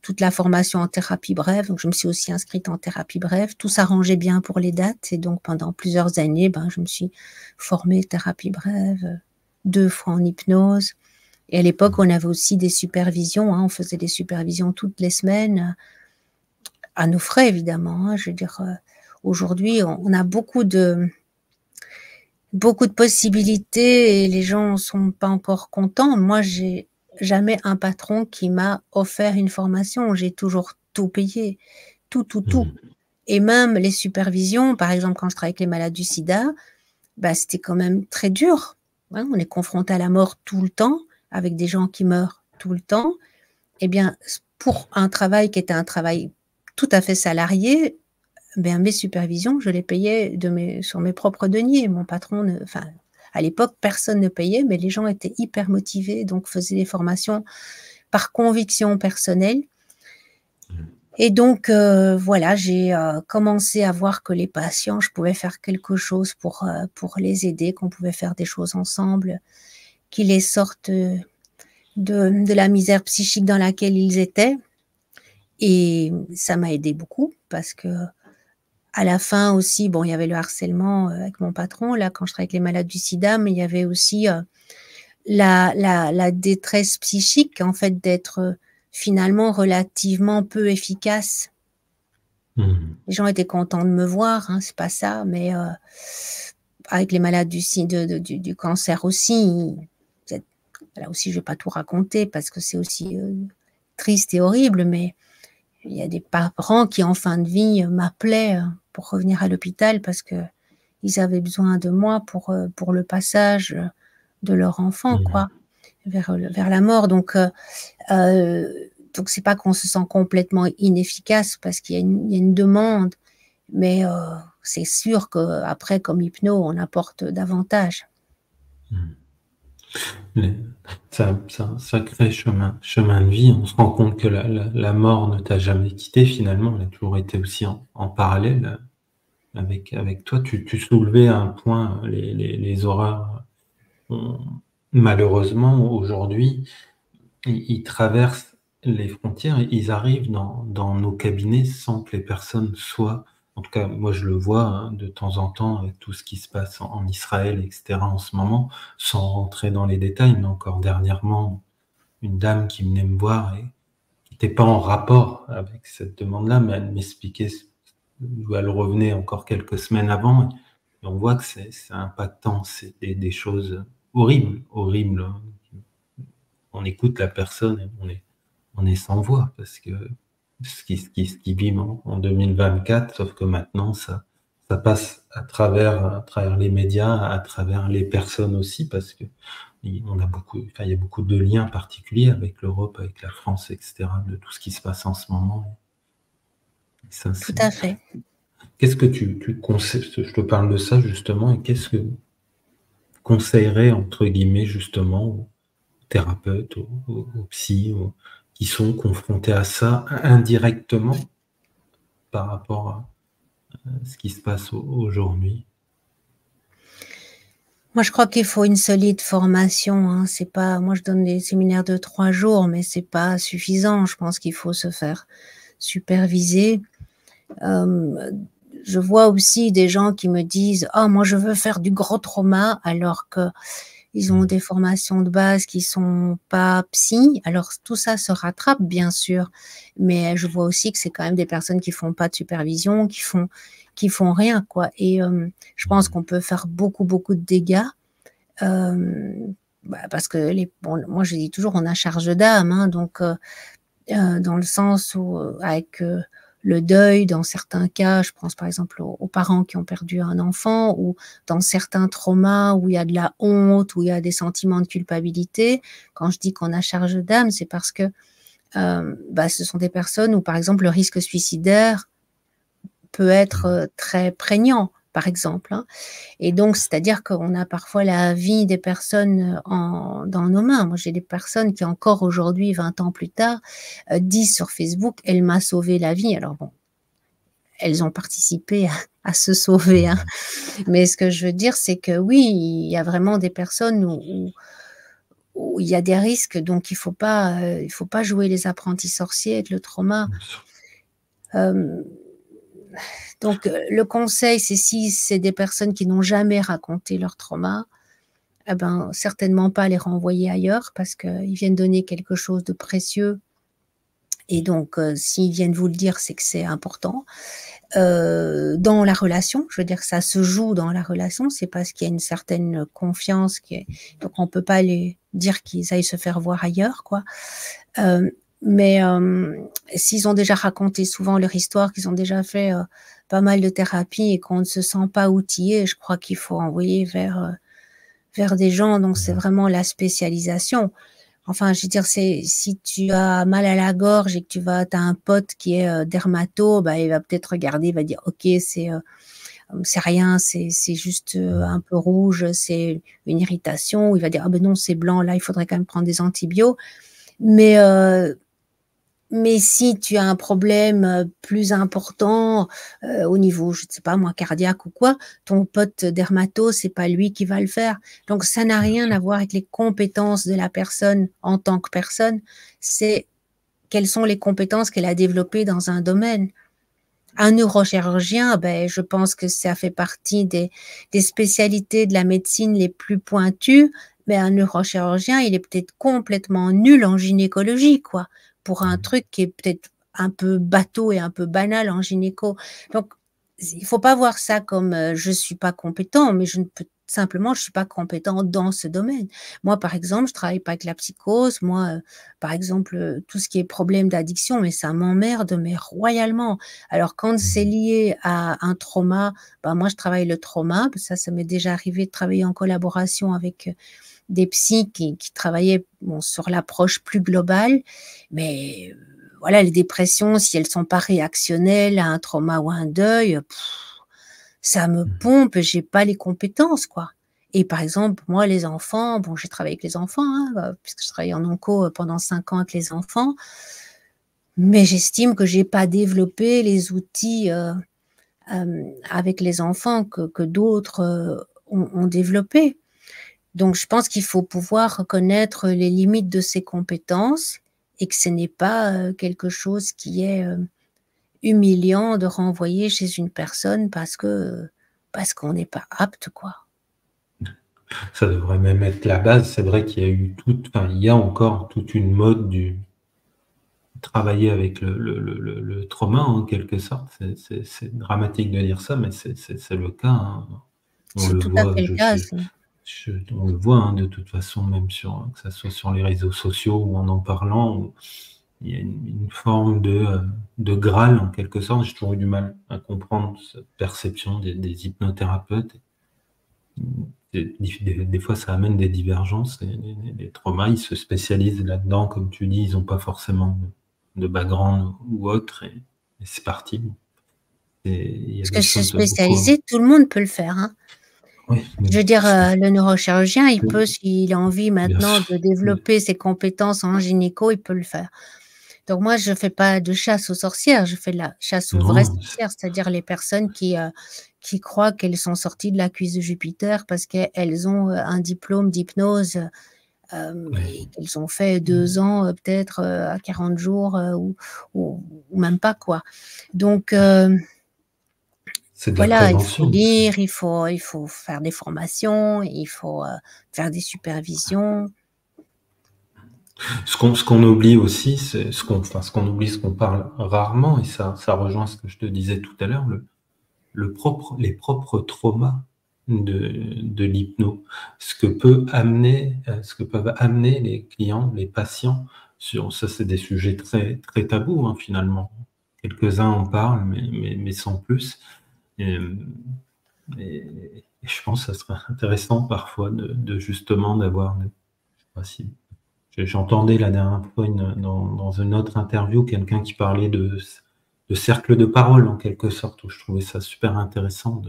toute la formation en thérapie brève, donc je me suis aussi inscrite en thérapie brève. Tout s'arrangeait bien pour les dates, et donc pendant plusieurs années, je me suis formée thérapie brève, 2 fois en hypnose. Et à l'époque, on avait aussi des supervisions, on faisait des supervisions toutes les semaines, à nos frais évidemment. Je veux dire, aujourd'hui, on a beaucoup de possibilités et les gens sont pas encore contents. Moi, j'ai jamais un patron qui m'a offert une formation. J'ai toujours tout payé, tout. Et même les supervisions, par exemple, quand je travaillais avec les malades du sida, c'était quand même très dur. On est confronté à la mort tout le temps, avec des gens qui meurent tout le temps. Eh bien, pour un travail qui était un travail tout à fait salarié, mes supervisions, je les payais sur mes propres deniers. Mon patron, à l'époque, personne ne payait, mais les gens étaient hyper motivés, donc faisaient des formations par conviction personnelle. Et donc, voilà, j'ai commencé à voir que les patients, je pouvais faire quelque chose pour les aider, qu'on pouvait faire des choses ensemble, qui les sortent de la misère psychique dans laquelle ils étaient. Et ça m'a aidé beaucoup parce que à la fin aussi, il y avait le harcèlement avec mon patron, là, quand je travaillais avec les malades du sida, mais il y avait aussi la détresse psychique, en fait, d'être finalement relativement peu efficace. Les gens étaient contents de me voir, c'est pas ça, mais avec les malades du cancer aussi, là aussi, je vais pas tout raconter parce que c'est aussi triste et horrible, mais il y a des parents qui, en fin de vie, m'appelaient pour revenir à l'hôpital parce que ils avaient besoin de moi pour le passage de leur enfant, quoi, vers la mort. Donc c'est pas qu'on se sent complètement inefficace parce qu'il y a une demande, mais c'est sûr qu'après, comme hypno, on apporte davantage. C'est un sacré chemin de vie. On se rend compte que la mort ne t'a jamais quitté finalement. Elle a toujours été aussi en parallèle avec toi. Tu soulevais un point, les horreurs. Malheureusement, aujourd'hui, ils traversent les frontières, ils arrivent dans nos cabinets sans que les personnes soient, en tout cas, moi je le vois de temps en temps avec tout ce qui se passe en Israël, etc. en ce moment, sans rentrer dans les détails, mais encore dernièrement, une dame qui venait me voir et qui n'était pas en rapport avec cette demande-là, mais elle m'expliquait où elle revenait encore quelques semaines avant. Et on voit que c'est impactant, c'est des choses horribles. On écoute la personne et on est sans voix parce que ce qui vit en 2024, sauf que maintenant ça passe à travers les médias, à travers les personnes aussi, parce que on a il y a beaucoup de liens particuliers avec l'Europe, avec la France, etc., de tout ce qui se passe en ce moment. Tout à fait. Qu'est-ce que tu conseilles? Je te parle de ça justement, et qu'est-ce que tu conseillerais entre guillemets justement aux thérapeutes, aux psy, qui sont confrontés à ça indirectement par rapport à ce qui se passe aujourd'hui? Moi, je crois qu'il faut une solide formation, hein. C'est pas, moi, je donne des séminaires de 3 jours, mais c'est pas suffisant. Je pense qu'il faut se faire superviser. Je vois aussi des gens qui me disent: «Ah, moi, je veux faire du gros trauma», alors qu'ils ont des formations de base qui sont pas psy. Alors tout ça se rattrape, bien sûr, mais je vois aussi que c'est quand même des personnes qui font pas de supervision, qui font rien, quoi. Et je pense qu'on peut faire beaucoup, beaucoup de dégâts. Parce que bon, moi je dis toujours, on a charge d'âme, hein, donc dans le sens où avec le deuil, dans certains cas, je pense par exemple aux parents qui ont perdu un enfant, ou dans certains traumas où il y a de la honte, où il y a des sentiments de culpabilité. Quand je dis qu'on a charge d'âme, c'est parce que ce sont des personnes où par exemple le risque suicidaire peut être très prégnant, par exemple, hein. Et donc, c'est-à-dire qu'on a parfois la vie des personnes dans nos mains. Moi, j'ai des personnes qui encore aujourd'hui, 20 ans plus tard, disent sur Facebook: «Elle m'a sauvé la vie». Alors bon, elles ont participé à se sauver, hein. Mais ce que je veux dire, c'est que oui, il y a vraiment des personnes où il y a des risques, donc il faut pas jouer les apprentis sorciers avec le trauma. Euh, Donc, le conseil, c'est si c'est des personnes qui n'ont jamais raconté leur trauma, eh ben, certainement pas les renvoyer ailleurs, parce qu'ils viennent donner quelque chose de précieux. Et donc, s'ils viennent vous le dire, c'est que c'est important. Dans la relation, je veux dire que ça se joue dans la relation, c'est parce qu'il y a une certaine confiance donc on peut pas les dire qu'ils aillent se faire voir ailleurs, quoi. Mais s'ils ont déjà raconté souvent leur histoire, qu'ils ont déjà fait pas mal de thérapie et qu'on ne se sent pas outillé, je crois qu'il faut envoyer vers des gens dont c'est vraiment la spécialisation. Enfin, je veux dire, si tu as mal à la gorge et que t'as un pote qui est dermato, il va peut-être regarder, il va dire: «Ok, c'est rien, c'est juste un peu rouge, c'est une irritation». Ou il va dire: «Ah ben non, c'est blanc, là, il faudrait quand même prendre des antibiotiques». Mais mais si tu as un problème plus important au niveau, je ne sais pas moi, cardiaque ou quoi, ton pote dermato, c'est pas lui qui va le faire. Donc ça n'a rien à voir avec les compétences de la personne en tant que personne, c'est quelles sont les compétences qu'elle a développées dans un domaine. Un neurochirurgien, je pense que ça fait partie des spécialités de la médecine les plus pointues, mais un neurochirurgien, il est peut-être complètement nul en gynécologie, quoi, pour un truc qui est peut-être un peu bateau et un peu banal en gynéco. Donc, il faut pas voir ça comme je suis pas compétent, mais je suis pas compétent dans ce domaine. Moi, par exemple, je travaille pas avec la psychose. Moi, par exemple, tout ce qui est problème d'addiction, mais ça m'emmerde, mais royalement. Alors, quand c'est lié à un trauma, moi, je travaille le trauma. Ça m'est déjà arrivé de travailler en collaboration avec des psys qui travaillaient sur l'approche plus globale. Mais voilà, les dépressions, si elles sont pas réactionnelles à un trauma ou à un deuil, ça me pompe, j'ai pas les compétences, quoi. Et par exemple, moi, les enfants, bon, j'ai travaillé avec les enfants, hein, puisque je travaillais en onco pendant 5 ans avec les enfants, mais j'estime que j'ai pas développé les outils avec les enfants que d'autres ont développé. Donc, je pense qu'il faut pouvoir reconnaître les limites de ses compétences et que ce n'est pas quelque chose qui est humiliant de renvoyer chez une personne parce qu'on n'est pas apte, quoi. Ça devrait même être la base. C'est vrai qu'il y a eu il y a encore toute une mode du travailler avec le trauma, en quelque sorte. C'est dramatique de dire ça, mais c'est le cas, hein. On C'est le tout à voit, fait le cas. on le voit, hein, de toute façon, même que ça soit sur les réseaux sociaux ou en parlant, il y a une forme de Graal, en quelque sorte. J'ai toujours eu du mal à comprendre cette perception des hypnothérapeutes. Des fois, ça amène des divergences. Les traumas, ils se spécialisent là-dedans, comme tu dis, ils n'ont pas forcément de background ou autre, et c'est parti. Il y a Parce des que se choses beaucoup. spécialiser, tout le monde peut le faire, hein. Oui, Je veux dire, le neurochirurgien, il peut, s'il a envie bien maintenant sûr. de développer ses compétences en gynéco, il peut le faire. Donc moi, je fais pas de chasse aux sorcières, je fais de la chasse aux vraies Non, sorcières, c'est-à-dire les personnes qui croient qu'elles sont sorties de la cuisse de Jupiter parce qu'elles ont, un diplôme d'hypnose, oui. et qu'elles ont fait 2 ans, peut-être, à 40 jours, ou même pas, quoi. Donc C'est de la voilà, il faut prévention aussi. lire, il faut faire des formations, il faut, faire des supervisions. Ce qu'on oublie aussi, c'est ce qu'on oublie, ce qu'on parle rarement, et ça rejoint ce que je te disais tout à l'heure, les propres traumas de l'hypno. Ce que peuvent amener les clients, les patients sur ça, c'est des sujets très, très tabous, hein, finalement. Quelques-uns en parlent, mais sans plus. Et, et je pense que ça serait intéressant parfois de justement d'avoir, je sais pas si j'entendais la dernière fois dans une autre interview quelqu'un qui parlait de cercle de parole en quelque sorte, où je trouvais ça super intéressant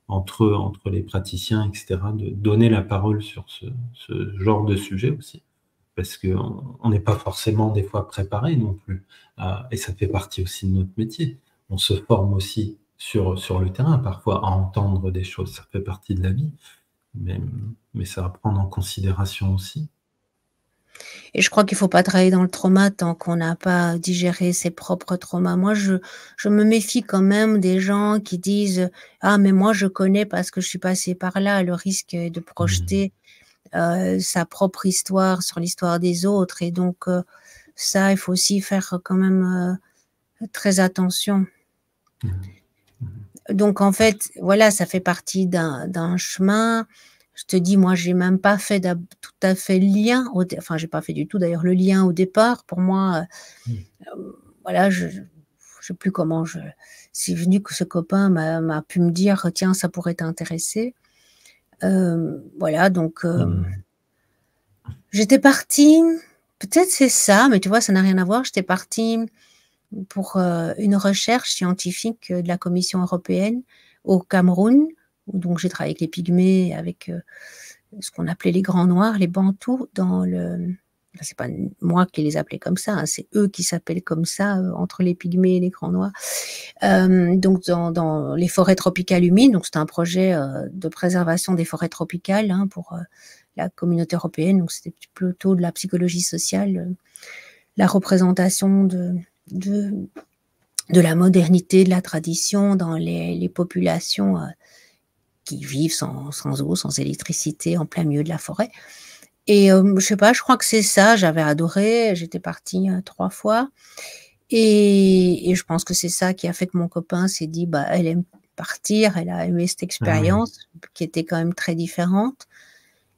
entre les praticiens, etc., de donner la parole sur ce genre de sujet aussi. Parce qu'on n'est pas forcément des fois préparé non plus. Et ça fait partie aussi de notre métier. On se forme aussi sur le terrain, parfois, à entendre des choses. Ça fait partie de la vie. Mais, mais ça à prendre en considération aussi. Et je crois qu'il faut pas travailler dans le trauma tant qu'on n'a pas digéré ses propres traumas. Moi, je me méfie quand même des gens qui disent: «Ah mais moi je connais parce que je suis passé par là». Le risque est de Mmh. projeter, sa propre histoire sur l'histoire des autres, et donc ça, il faut aussi faire quand même, très attention. Mmh. Mmh. Donc en fait, voilà, ça fait partie d'un chemin. Je te dis, moi, j'ai même pas fait tout à fait le lien enfin, j'ai pas fait du tout d'ailleurs le lien au départ. Pour moi, Mmh. voilà, je sais plus comment c'est venu que ce copain m'a pu me dire: «Tiens, ça pourrait t'intéresser». Voilà, donc Mmh. j'étais partie, peut-être c'est ça, mais tu vois, ça n'a rien à voir. J'étais partie pour, une recherche scientifique, de la Commission européenne au Cameroun, où donc j'ai travaillé avec les pygmées, avec, ce qu'on appelait les grands noirs, les bantous dans le enfin, c'est pas moi qui les appelais comme ça, hein, c'est eux qui s'appellent comme ça, entre les pygmées et les grands noirs. Donc dans les forêts tropicales humides, donc c'était un projet, de préservation des forêts tropicales, hein, pour, la communauté européenne, donc c'était plutôt de la psychologie sociale, la représentation de de la modernité, de la tradition dans les populations, qui vivent sans eau, sans électricité, en plein milieu de la forêt. Et je sais pas, je crois que c'est ça, j'avais adoré, j'étais partie, 3 fois, et je pense que c'est ça qui a fait que mon copain s'est dit: «Bah, elle aime partir, elle a aimé cette Ah oui. expérience qui était quand même très différente»,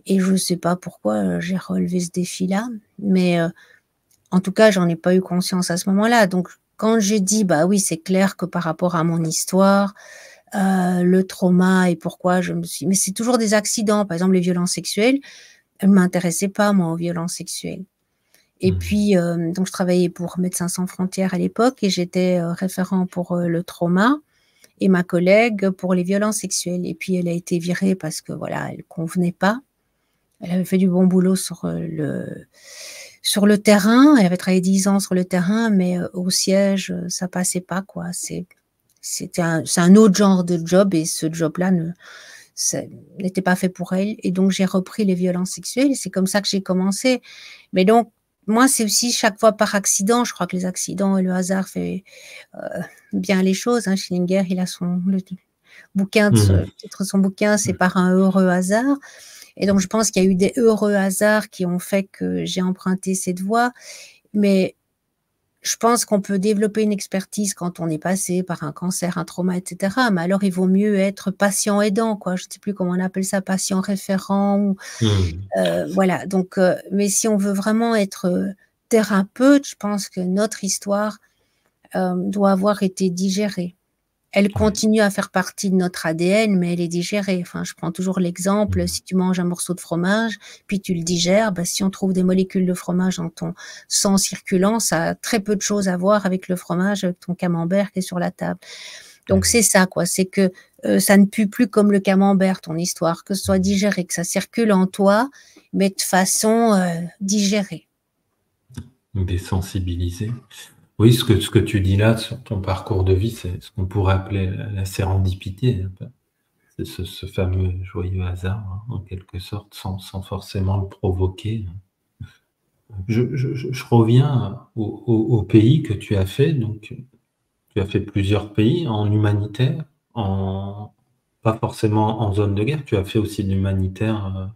et je sais pas pourquoi, j'ai relevé ce défi-là, mais en tout cas, j'en ai pas eu conscience à ce moment-là. Donc quand j'ai dit: «Bah oui, c'est clair que par rapport à mon histoire, le trauma et pourquoi je me suis», mais c'est toujours des accidents. Par exemple, les violences sexuelles, elles m'intéressaient pas moi, aux violences sexuelles. Et Mmh. puis, donc je travaillais pour Médecins sans frontières à l'époque, et j'étais, référent pour, le trauma, et ma collègue pour les violences sexuelles, et puis elle a été virée parce que voilà, elle convenait pas. Elle avait fait du bon boulot sur le terrain. Elle avait travaillé 10 ans sur le terrain, mais au siège, ça passait pas, quoi. C'est un autre genre de job, et ce job-là n'était pas fait pour elle, et donc j'ai repris les violences sexuelles, et c'est comme ça que j'ai commencé. Mais donc moi, c'est aussi chaque fois par accident. Je crois que les accidents et le hasard fait, heu, bien les choses, hein. Schillinger, il a le Mmh. titre de son bouquin, c'est «Par un heureux hasard». Et donc je pense qu'il y a eu des heureux hasards qui ont fait que j'ai emprunté cette voie, mais je pense qu'on peut développer une expertise quand on est passé par un cancer, un trauma, et cetera, mais alors il vaut mieux être patient aidant, quoi. Je ne sais plus comment on appelle ça, patient référent, ou Mmh. voilà, donc mais si on veut vraiment être, thérapeute, je pense que notre histoire, doit avoir été digérée. Elle Oui. continue à faire partie de notre ADN, mais elle est digérée. Enfin, je prends toujours l'exemple, Mmh. si tu manges un morceau de fromage, puis tu le digères, bah, si on trouve des molécules de fromage dans ton sang circulant, ça a très peu de choses à voir avec le fromage, avec ton camembert qui est sur la table. Donc c'est ça, quoi. C'est que ça ne pue plus comme le camembert, ton histoire, que ce soit digéré, que ça circule en toi, mais de façon digérée. Désensibiliser. Oui, ce que tu dis là sur ton parcours de vie, c'est ce qu'on pourrait appeler la sérendipité, un peu. C'est ce fameux joyeux hasard, hein, en quelque sorte, sans forcément le provoquer. Je reviens au pays que tu as fait. Donc, tu as fait plusieurs pays en humanitaire, pas forcément en zone de guerre. Tu as fait aussi de l'humanitaire.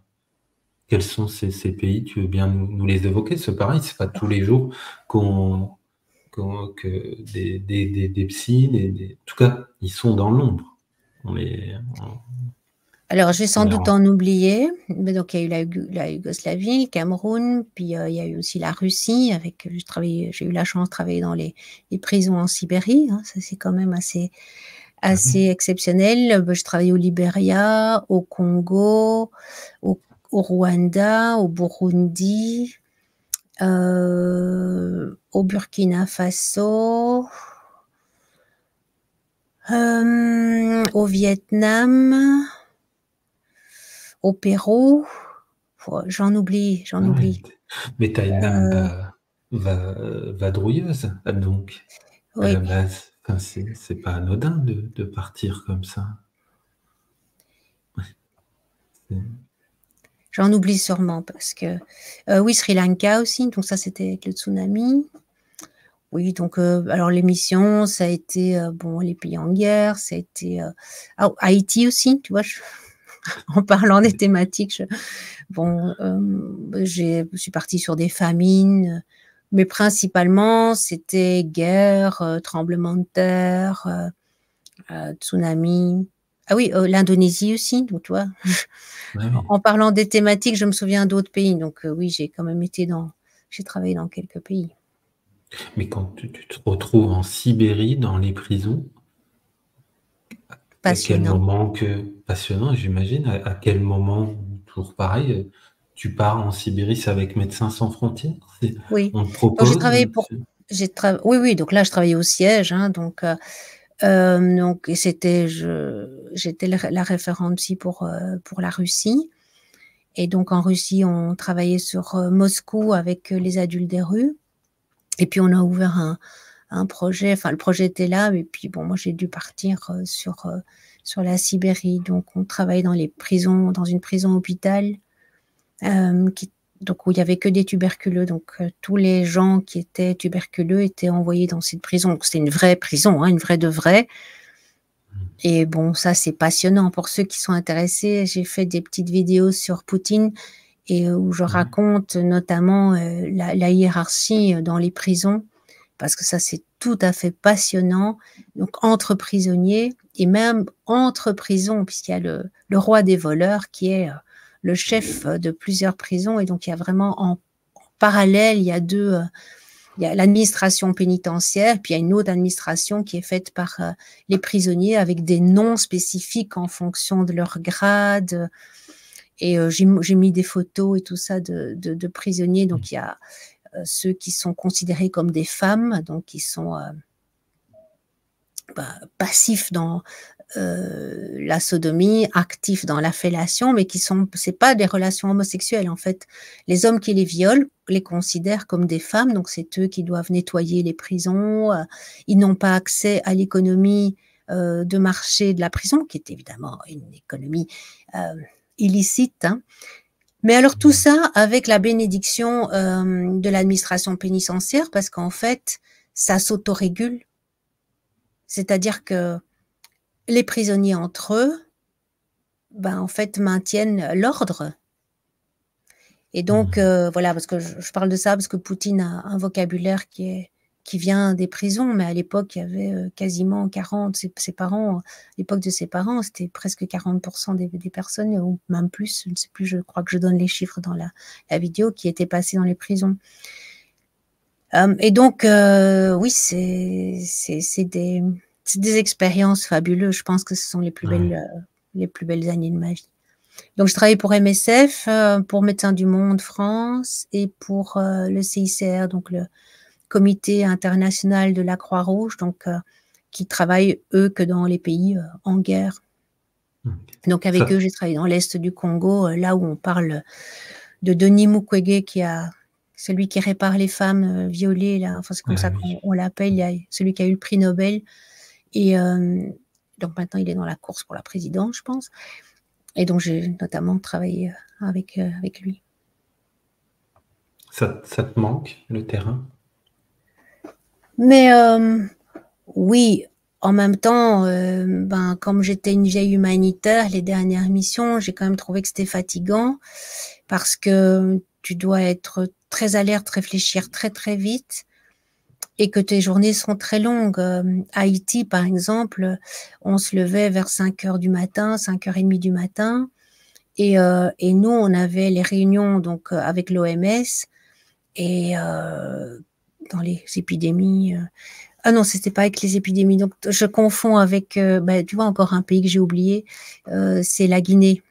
Quels sont ces pays? Tu veux bien nous les évoquer? C'est pareil, c'est pas tous les jours que des psys, en tout cas, ils sont dans l'ombre. Alors, je vais sans on les doute rend- en oublier. Mais donc, il y a eu la Yougoslavie, le Cameroun, puis il y a eu aussi la Russie. J'ai eu la chance de travailler dans les prisons en Sibérie. Hein, ça, c'est quand même Ah oui. assez exceptionnel. Je travaillais au Libéria, au Congo, au Rwanda, au Burundi, au Burkina Faso, au Vietnam, au Pérou. J'en oublie. Ah oui. Mais tu as une âme vadrouilleuse, donc, à la Oui, base. Enfin, c'est pas anodin de partir comme ça. C'est- j'en oublie sûrement parce que oui, Sri Lanka aussi. Donc ça, c'était avec le tsunami. Oui, donc alors les missions, ça a été bon, les pays en guerre, ça a été Haïti aussi, tu vois. En parlant des thématiques, je suis partie sur des famines, mais principalement c'était guerre, tremblement de terre, tsunami. Ah oui, l'Indonésie aussi, donc tu vois. Ouais, oui. En parlant des thématiques, je me souviens d'autres pays, donc oui, j'ai travaillé dans quelques pays. Mais quand tu te retrouves en Sibérie, dans les prisons, à quel Passionnant. moment passionnant, j'imagine, à quel moment, toujours pareil, tu pars en Sibérie, c'est avec Médecins sans frontières? Oui. On te Donc propose, oui, oui, donc là, je travaillais au siège, hein, et j'étais la référente psy pour la Russie. Et donc en Russie, on travaillait sur Moscou avec les adultes des rues. Et puis on a ouvert un projet, enfin le projet était là, mais puis bon, moi j'ai dû partir sur la Sibérie. Donc on travaillait dans les prisons, dans une prison hôpital, qui, donc où il y avait que des tuberculeux. Donc tous les gens qui étaient tuberculeux étaient envoyés dans cette prison. Donc c'était une vraie prison, hein, une vraie de vraie. Et bon, ça c'est passionnant pour ceux qui sont intéressés. J'ai fait des petites vidéos sur Poutine et où je ouais. raconte notamment la hiérarchie dans les prisons, parce que ça c'est tout à fait passionnant. Donc entre prisonniers et même entre prisons, puisqu'il y a le roi des voleurs qui est le chef de plusieurs prisons, et donc il y a vraiment en parallèle, il y a l'administration pénitentiaire, puis il y a une autre administration qui est faite par les prisonniers avec des noms spécifiques en fonction de leur grade. Et j'ai mis des photos et tout ça de prisonniers. Donc il y a ceux qui sont considérés comme des femmes, donc qui sont passifs dans la sodomie, actifs dans la fellation, mais c'est pas des relations homosexuelles en fait. Les hommes qui les violent les considèrent comme des femmes, donc c'est eux qui doivent nettoyer les prisons. Ils n'ont pas accès à l'économie de marché de la prison, qui est évidemment une économie illicite. Hein. Mais alors tout ça avec la bénédiction de l'administration pénitentiaire, parce qu'en fait, ça s'autorégule. C'est-à-dire que les prisonniers entre eux, en fait, maintiennent l'ordre. Et donc, voilà, parce que je parle de ça parce que Poutine a un vocabulaire qui vient des prisons, mais à l'époque, il y avait quasiment 40, ses parents, à l'époque de ses parents, c'était presque 40% des personnes, ou même plus, je ne sais plus, je crois que je donne les chiffres dans la vidéo, qui étaient passées dans les prisons. Et donc, oui, c'est des expériences fabuleuses. Je pense que ce sont les plus belles années de ma vie. Donc, je travaille pour MSF, pour Médecins du Monde France et pour le CICR, donc le Comité international de la Croix-Rouge, donc qui travaillent, eux, que dans les pays en guerre. Donc avec eux, j'ai travaillé dans l'Est du Congo, là où on parle de Denis Mukwege, celui qui répare les femmes violées, là, enfin c'est comme ça qu'on l'appelle, il y a celui qui a eu le prix Nobel. Et donc maintenant, il est dans la course pour la présidence, je pense. Et donc j'ai notamment travaillé avec lui. Ça te manque, le terrain? Mais oui, en même temps, comme j'étais une vieille humanitaire, les dernières missions, j'ai quand même trouvé que c'était fatigant parce que tu dois être très alerte, réfléchir très très vite et que tes journées sont très longues. À Haïti, par exemple, on se levait vers 5 heures du matin, 5h30 du matin, et nous, on avait les réunions donc avec l'OMS et dans les épidémies. Ah non, c'était pas avec les épidémies. Donc, je confonds avec, tu vois, encore un pays que j'ai oublié, c'est la Guinée.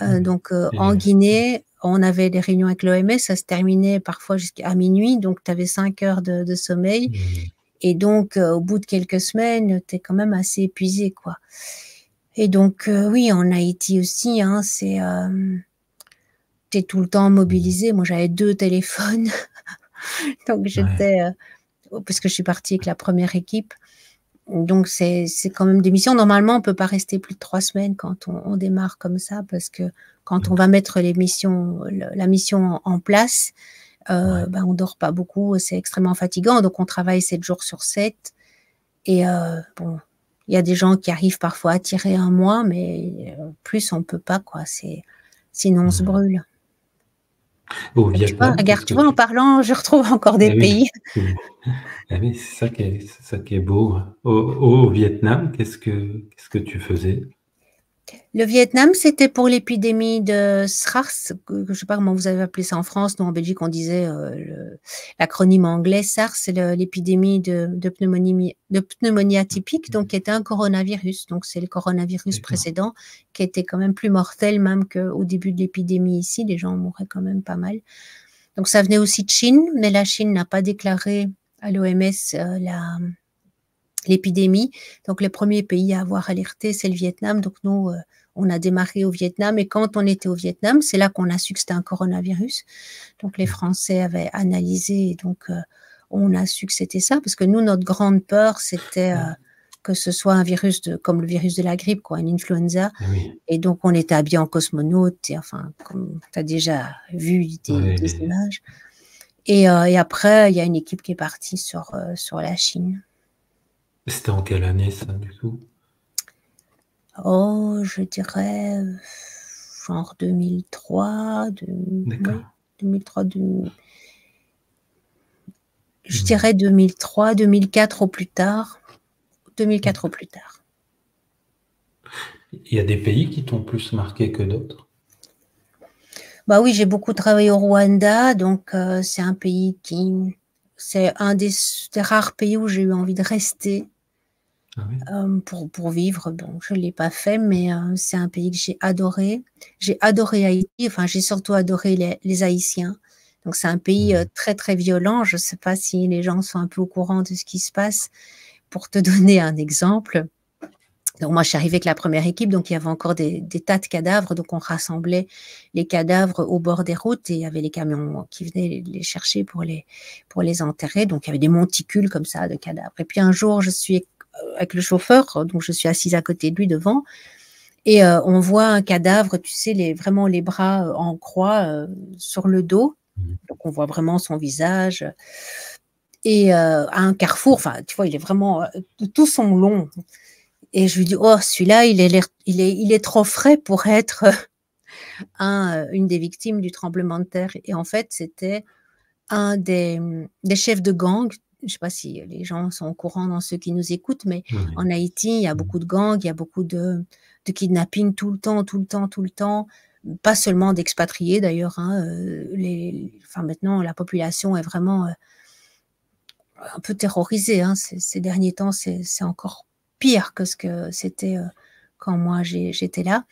Donc, en Guinée, on avait des réunions avec l'OMS, ça se terminait parfois jusqu'à minuit, donc tu avais 5 heures de sommeil. Et donc, au bout de quelques semaines, tu es quand même assez épuisé, quoi. Et donc, oui, en Haïti aussi, hein, tu es tout le temps mobilisé. Moi, j'avais 2 téléphones. Donc, j'étais... parce que je suis partie avec la première équipe. Donc, c'est quand même des missions. Normalement, on peut pas rester plus de 3 semaines quand on démarre comme ça, parce que quand on va mettre la mission en place, on dort pas beaucoup, c'est extrêmement fatigant. Donc, on travaille 7 jours sur 7. Et bon, il y a des gens qui arrivent parfois à tirer 1 mois, mais plus on peut pas, quoi. Sinon, on se brûle. Au Vietnam, tu vois, en parlant, je retrouve encore des pays. Oui, c'est ça qui est beau. Au Vietnam, qu'est-ce que tu faisais? Le Vietnam, c'était pour l'épidémie de SARS, je ne sais pas comment vous avez appelé ça en France. Nous, en Belgique, on disait l'acronyme anglais SARS, c'est l'épidémie de pneumonie atypique, donc qui était un coronavirus. Donc, c'est le coronavirus précédent qui était quand même plus mortel même qu'au début de l'épidémie ici. Les gens mouraient quand même pas mal. Donc, ça venait aussi de Chine, mais la Chine n'a pas déclaré à l'OMS l'épidémie. Donc, le premier pays à avoir alerté, c'est le Vietnam. Donc, nous, on a démarré au Vietnam. Et quand on était au Vietnam, c'est là qu'on a su que c'était un coronavirus. Donc, les Français avaient analysé. Et donc, on a su que c'était ça. Parce que nous, notre grande peur, c'était que ce soit un virus comme le virus de la grippe, quoi, une influenza. Et donc, on était habillés en cosmonaute. Et enfin, comme tu as déjà vu des images. Et après, il y a une équipe qui est partie sur la Chine. C'était en quelle année, ça, du coup? Oh, je dirais genre 2003. D'accord. Oui, 2003, je dirais 2003, 2004 au plus tard. 2004 au plus tard. Il y a des pays qui t'ont plus marqué que d'autres? Bah oui, j'ai beaucoup travaillé au Rwanda, donc c'est un pays c'est un des rares pays où j'ai eu envie de rester. Pour vivre. Bon, je ne l'ai pas fait, mais c'est un pays que j'ai adoré. J'ai adoré Haïti, enfin, j'ai surtout adoré les Haïtiens. Donc, c'est un pays très, très violent. Je ne sais pas si les gens sont un peu au courant de ce qui se passe. Pour te donner un exemple, donc moi, je suis arrivée avec la première équipe, donc il y avait encore des tas de cadavres. Donc, on rassemblait les cadavres au bord des routes et il y avait les camions qui venaient les chercher pour les enterrer. Donc, il y avait des monticules comme ça de cadavres. Et puis, un jour, je suis avec le chauffeur, donc je suis assise à côté de lui devant, et on voit un cadavre, tu sais, vraiment les bras en croix sur le dos, donc on voit vraiment son visage, et à un carrefour, enfin, tu vois, il est vraiment tout son long, et je lui dis, oh, celui-là, il est trop frais pour être une des victimes du tremblement de terre, et en fait, c'était un des chefs de gang. Je ne sais pas si les gens sont au courant dans ceux qui nous écoutent, mais en Haïti, il y a beaucoup de gangs, il y a beaucoup de kidnapping tout le temps, pas seulement d'expatriés d'ailleurs. Maintenant, la population est vraiment un peu terrorisée. Ces derniers temps, c'est encore pire que ce que c'était quand moi j'étais là.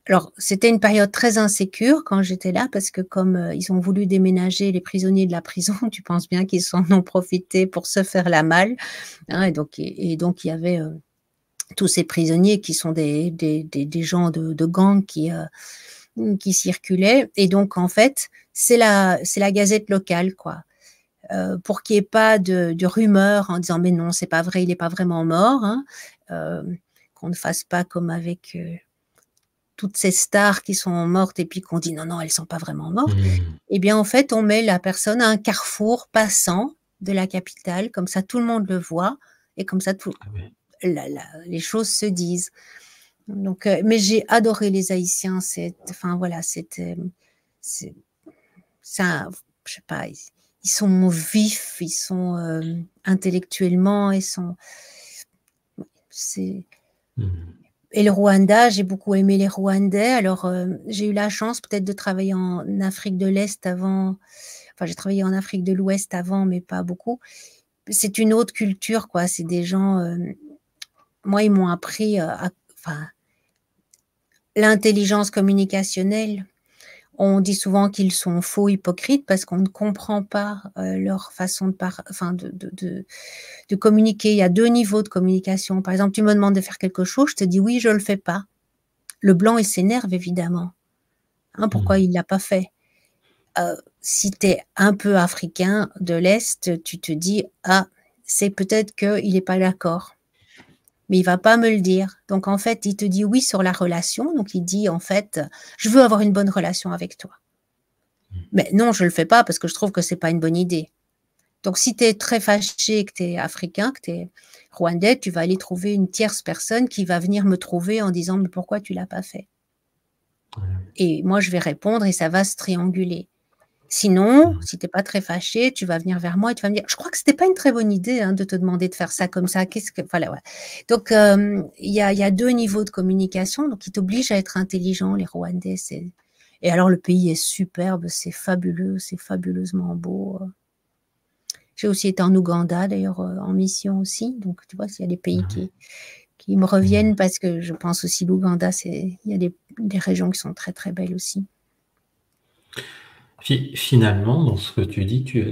Alors, c'était une période très insécure quand j'étais là parce que comme, ils ont voulu déménager les prisonniers de la prison, tu penses bien qu'ils s'en ont profité pour se faire la malle, hein, et donc il y avait, tous ces prisonniers qui sont des gens de gang qui circulaient, et donc en fait, c'est la gazette locale, quoi, pour qu'il y ait pas de rumeurs en disant: «Mais non, c'est pas vrai, il est pas vraiment mort», hein, qu'on ne fasse pas comme avec, toutes ces stars qui sont mortes et puis qu'on dit: «Non, non, elles sont pas vraiment mortes». Mmh. Eh bien, en fait, on met la personne à un carrefour passant de la capitale, comme ça tout le monde le voit et comme ça tout Ah oui. les choses se disent. Donc, mais j'ai adoré les Haïtiens, enfin voilà, c'est ça, je sais pas, ils sont vifs, ils sont, intellectuellement, ils sont c'est Mmh. et le Rwanda, j'ai beaucoup aimé les Rwandais. Alors, j'ai eu la chance peut-être de travailler en Afrique de l'Est avant, enfin j'ai travaillé en Afrique de l'Ouest avant, mais pas beaucoup. C'est une autre culture, quoi, c'est des gens, moi ils m'ont appris, enfin l'intelligence communicationnelle. On dit souvent qu'ils sont faux hypocrites parce qu'on ne comprend pas, leur façon enfin de communiquer. Il y a 2 niveaux de communication. Par exemple, tu me demandes de faire quelque chose, je te dis: «Oui, je le fais pas». Le blanc, il s'énerve évidemment, hein, pourquoi Mmh. il l'a pas fait? Si tu es un peu africain de l'Est, tu te dis: «Ah, c'est peut-être qu'il est pas d'accord, mais il va pas me le dire». Donc en fait, il te dit oui sur la relation, donc il dit en fait: «Je veux avoir une bonne relation avec toi». Mais non, je le fais pas parce que je trouve que c'est pas une bonne idée. Donc si tu es très fâché, que tu es africain, que tu es rwandais, tu vas aller trouver une tierce personne qui va venir me trouver en disant: «Mais pourquoi tu l'as pas fait?» Ouais. Et moi je vais répondre et ça va se trianguler. Sinon, Mmh. si tu es pas très fâché, tu vas venir vers moi et tu vas me dire: «Je crois que c'était pas une très bonne idée, hein, de te demander de faire ça comme ça, qu'est-ce que», voilà, ouais. Donc il y a 2 niveaux de communication, donc ils t'obligent à être intelligent, les Rwandais, et alors le pays est superbe, c'est fabuleux, c'est fabuleusement beau. J'ai aussi été en Ouganda d'ailleurs, en mission aussi, donc tu vois, s'il y a des pays Ah oui. qui me Mmh. reviennent parce que je pense aussi l'Ouganda, il y a des régions qui sont très, très belles aussi. Finalement, dans ce que tu dis, tu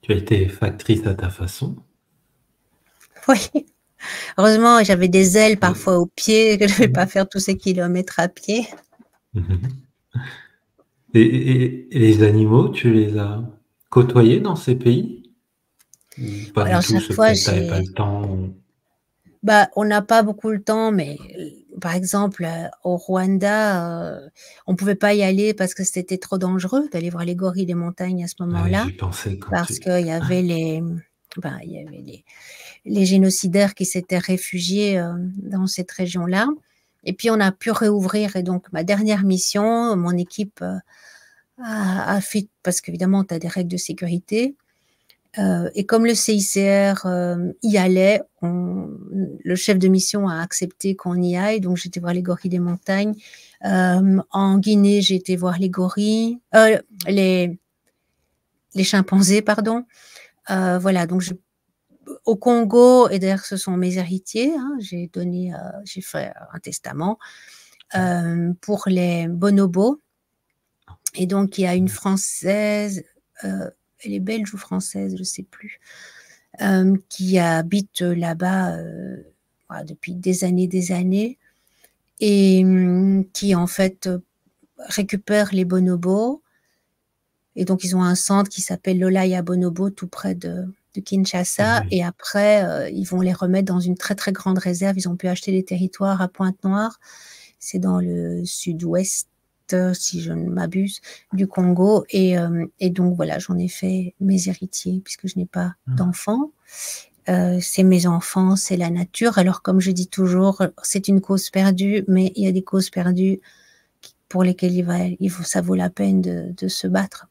as été factrice à ta façon. Oui. Heureusement, j'avais des ailes Et parfois aux pieds, que je ne vais pas mmh. faire tous ces kilomètres à pied. Mmh mh. Et les animaux, tu les as côtoyés dans ces pays? Ou pas du Alors tout, chaque c'est fois, peut-être tu avais pas le temps ou bah, on n'a pas beaucoup le temps, mais par exemple, au Rwanda, on pouvait pas y aller parce que c'était trop dangereux d'aller voir les gorilles des montagnes à ce ah oui, moment-là, j'y pensais quand parce tu qu'il y avait il y avait les génocidaires qui s'étaient réfugiés, dans cette région-là, et puis on a pu réouvrir, et donc ma dernière mission, mon équipe, a fait, parce qu'évidemment tu as des règles de sécurité, et comme le CICR, y allait, le chef de mission a accepté qu'on y aille, donc j'étais voir les gorilles des montagnes. En Guinée, j'ai été voir les gorilles, les chimpanzés, pardon. Voilà, donc au Congo, et d'ailleurs ce sont mes héritiers, hein, j'ai fait un testament, pour les bonobos, et donc il y a une Française, elle est belge ou française, je sais plus, qui habite là-bas, voilà, depuis des années, et qui en fait, récupère les bonobos, et donc ils ont un centre qui s'appelle Lolaya Bonobo tout près de ah Kinshasa, oui. et après, ils vont les remettre dans une très, très grande réserve. Ils ont pu acheter des territoires à Pointe-Noire, c'est dans le sud-ouest, si je ne m'abuse, du Congo, et donc voilà, j'en ai fait mes héritiers puisque je n'ai pas Ah, d'enfants. C'est mes enfants, c'est la nature. Alors comme je dis toujours, c'est une cause perdue, mais il y a des causes perdues pour lesquelles ça vaut la peine de se battre.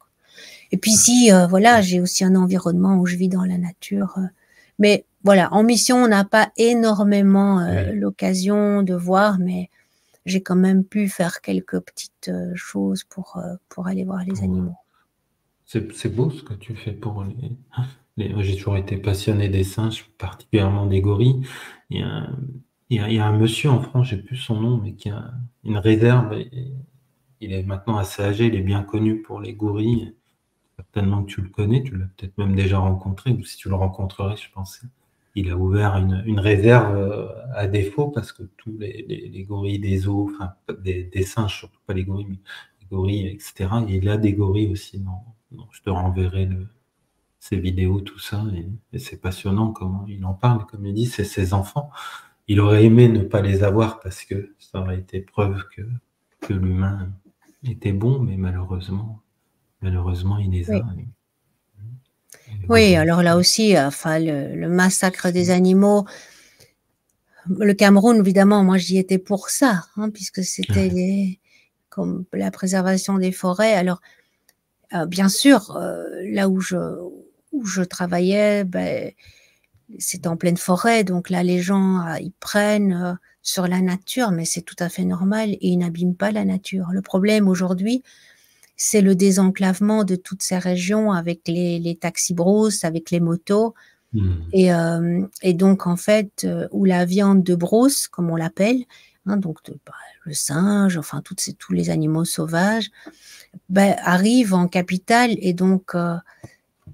Et puis si, voilà, oui, j'ai aussi un environnement où je vis dans la nature, mais voilà, en mission, on n'a pas énormément, oui. l'occasion de voir, mais j'ai quand même pu faire quelques petites, choses pour aller voir les Pour, animaux. c'est beau ce que tu fais pour les j'ai toujours été passionné des singes, particulièrement des gorilles. Et il y a un monsieur en France, j'ai plus son nom, mais qui a une réserve. Il est maintenant assez âgé, il est bien connu pour les gorilles. Certainement que tu le connais, tu l'as peut-être même déjà rencontré, ou si tu le rencontrerais, je pense. Il a ouvert une réserve à défaut parce que tous les gorilles des zoos, enfin des singes, surtout pas les gorilles, mais les gorilles, etc. Et il a des gorilles aussi. Je te renverrai ses vidéos, tout ça. Et c'est passionnant comment il en parle. Comme il dit, c'est ses enfants. Il aurait aimé ne pas les avoir parce que ça aurait été preuve que l'humain était bon, mais malheureusement, il les a. Oui. Et les Oui, gorilles, alors là aussi, enfin, le massacre des animaux, le Cameroun, évidemment, moi j'y étais pour ça, hein, puisque c'était ouais. comme la préservation des forêts. Alors, bien sûr, là où je travaillais, ben, c'était en pleine forêt, donc là les gens ils prennent sur la nature, mais c'est tout à fait normal et ils n'abîment pas la nature. Le problème aujourd'hui, c'est le désenclavement de toutes ces régions avec les taxis-brousses, avec les motos. Hmm. Et donc, en fait, où la viande de brousse, comme on l'appelle, hein, donc bah, le singe, enfin tous les animaux sauvages, ben, arrivent en capitale et donc